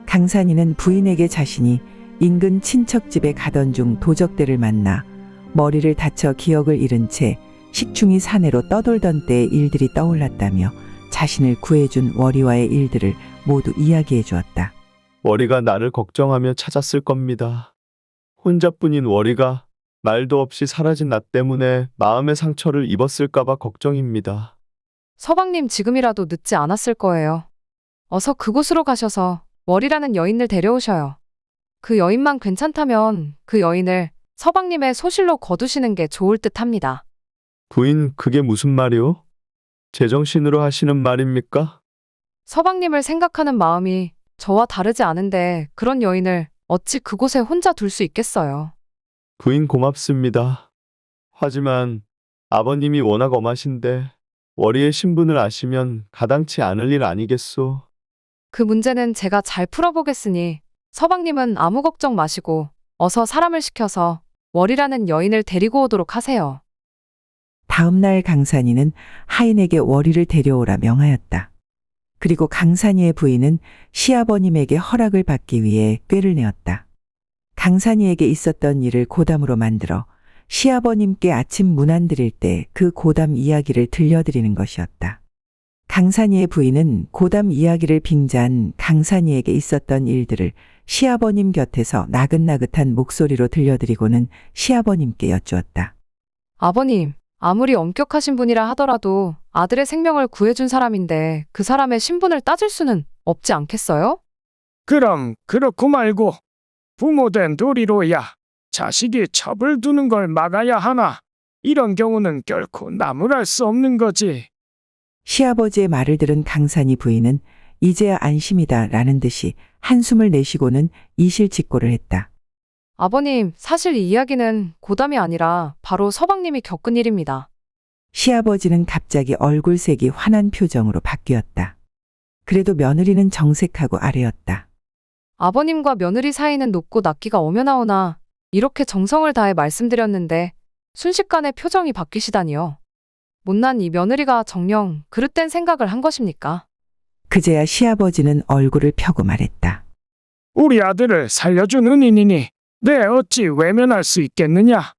강산이는 부인에게 자신이 인근 친척집에 가던 중 도적들을 만나 머리를 다쳐 기억을 잃은 채 식충이 사내로 떠돌던 때의 일들이 떠올랐다며 자신을 구해준 월이와의 일들을 모두 이야기해 주었다. 월이가 나를 걱정하며 찾았을 겁니다. 혼자뿐인 월이가 말도 없이 사라진 나 때문에 마음의 상처를 입었을까봐 걱정입니다. 서방님, 지금이라도 늦지 않았을 거예요. 어서 그곳으로 가셔서 월이라는 여인을 데려오셔요. 그 여인만 괜찮다면 그 여인을 서방님의 소실로 거두시는 게 좋을 듯 합니다. 부인, 그게 무슨 말이오? 제정신으로 하시는 말입니까? 서방님을 생각하는 마음이 저와 다르지 않은데 그런 여인을 어찌 그곳에 혼자 둘 수 있겠어요. 부인 고맙습니다. 하지만 아버님이 워낙 엄하신데 월이의 신분을 아시면 가당치 않을 일 아니겠소. 그 문제는 제가 잘 풀어보겠으니 서방님은 아무 걱정 마시고 어서 사람을 시켜서 월이라는 여인을 데리고 오도록 하세요. 다음 날 강산이는 하인에게 월이를 데려오라 명하였다. 그리고 강산이의 부인은 시아버님에게 허락을 받기 위해 꾀를 내었다. 강산이에게 있었던 일을 고담으로 만들어 시아버님께 아침 문안 드릴 때 그 고담 이야기를 들려드리는 것이었다. 강산이의 부인은 고담 이야기를 빙자한 강산이에게 있었던 일들을 시아버님 곁에서 나긋나긋한 목소리로 들려드리고는 시아버님께 여쭈었다. 아버님, 아무리 엄격하신 분이라 하더라도 아들의 생명을 구해준 사람인데 그 사람의 신분을 따질 수는 없지 않겠어요? 그럼 그렇고 말고 부모된 도리로야 자식이 첩을 두는 걸 막아야 하나. 이런 경우는 결코 나무랄 수 없는 거지. 시아버지의 말을 들은 강산이 부인은 이제야 안심이다 라는 듯이 한숨을 내쉬고는 이실직고를 했다. 아버님, 사실 이 이야기는 고담이 아니라 바로 서방님이 겪은 일입니다. 시아버지는 갑자기 얼굴색이 환한 표정으로 바뀌었다. 그래도 며느리는 정색하고 아뢰었다. 아버님과 며느리 사이는 높고 낮기가 오며나오나 이렇게 정성을 다해 말씀드렸는데 순식간에 표정이 바뀌시다니요. 못난 이 며느리가 정녕 그릇된 생각을 한 것입니까? 그제야 시아버지는 얼굴을 펴고 말했다. 우리 아들을 살려준 은인이니 내 어찌 외면할 수 있겠느냐.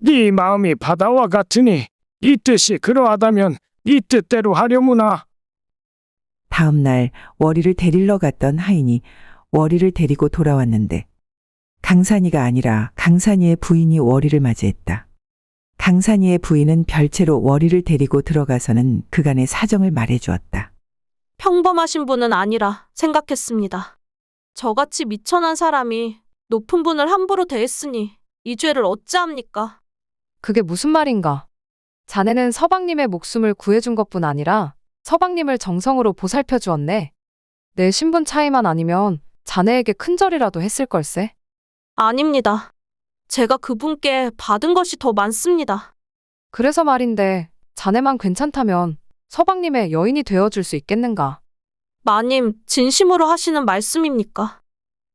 네 마음이 바다와 같으니 이 뜻이 그러하다면 이 뜻대로 하려무나. 다음 날 월이를 데리러 갔던 하인이 월이를 데리고 돌아왔는데 강산이가 아니라 강산이의 부인이 월이를 맞이했다. 강산이의 부인은 별채로 월이를 데리고 들어가서는 그간의 사정을 말해주었다. 평범하신 분은 아니라 생각했습니다. 저같이 미천한 사람이 높은 분을 함부로 대했으니 이 죄를 어찌합니까? 그게 무슨 말인가? 자네는 서방님의 목숨을 구해준 것뿐 아니라 서방님을 정성으로 보살펴 주었네. 내 신분 차이만 아니면 자네에게 큰 절이라도 했을 걸세. 아닙니다. 제가 그분께 받은 것이 더 많습니다. 그래서 말인데 자네만 괜찮다면 서방님의 여인이 되어줄 수 있겠는가? 마님, 진심으로 하시는 말씀입니까?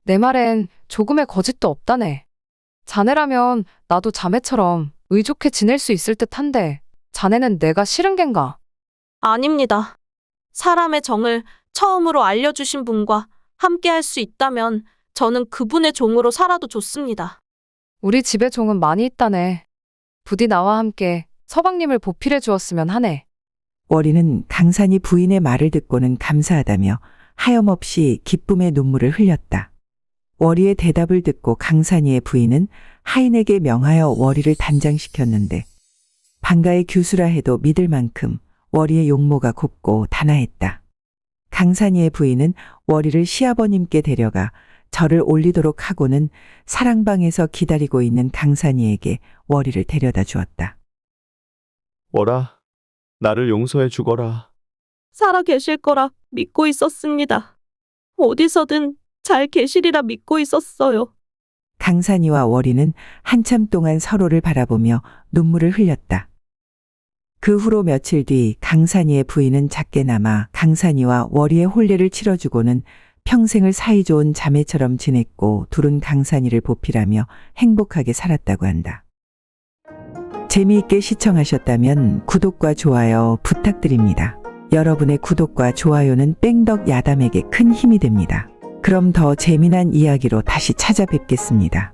내 말엔 조금의 거짓도 없다네. 자네라면 나도 자매처럼 의족해 지낼 수 있을 듯한데 자네는 내가 싫은 겐가? 아닙니다. 사람의 정을 처음으로 알려주신 분과 함께 할 수 있다면 저는 그분의 종으로 살아도 좋습니다. 우리 집에 종은 많이 있다네. 부디 나와 함께 서방님을 보필해 주었으면 하네. 월이는 강산이 부인의 말을 듣고는 감사하다며 하염없이 기쁨의 눈물을 흘렸다. 월이의 대답을 듣고 강산이의 부인은 하인에게 명하여 월이를 단장시켰는데 방가의 규수라 해도 믿을 만큼 월이의 용모가 곱고 단아했다. 강산이의 부인은 월이를 시아버님께 데려가 절을 올리도록 하고는 사랑방에서 기다리고 있는 강산이에게 월이를 데려다 주었다. 월아, 나를 용서해 주거라. 살아 계실 거라 믿고 있었습니다. 어디서든 잘 계시리라 믿고 있었어요. 강산이와 월이는 한참 동안 서로를 바라보며 눈물을 흘렸다. 그 후로 며칠 뒤 강산이의 부인은 작게나마 강산이와 월이의 혼례를 치러주고는 평생을 사이좋은 자매처럼 지냈고 둘은 강산이를 보필하며 행복하게 살았다고 한다. 재미있게 시청하셨다면 구독과 좋아요 부탁드립니다. 여러분의 구독과 좋아요는 뺑덕 야담에게 큰 힘이 됩니다. 그럼 더 재미난 이야기로 다시 찾아뵙겠습니다.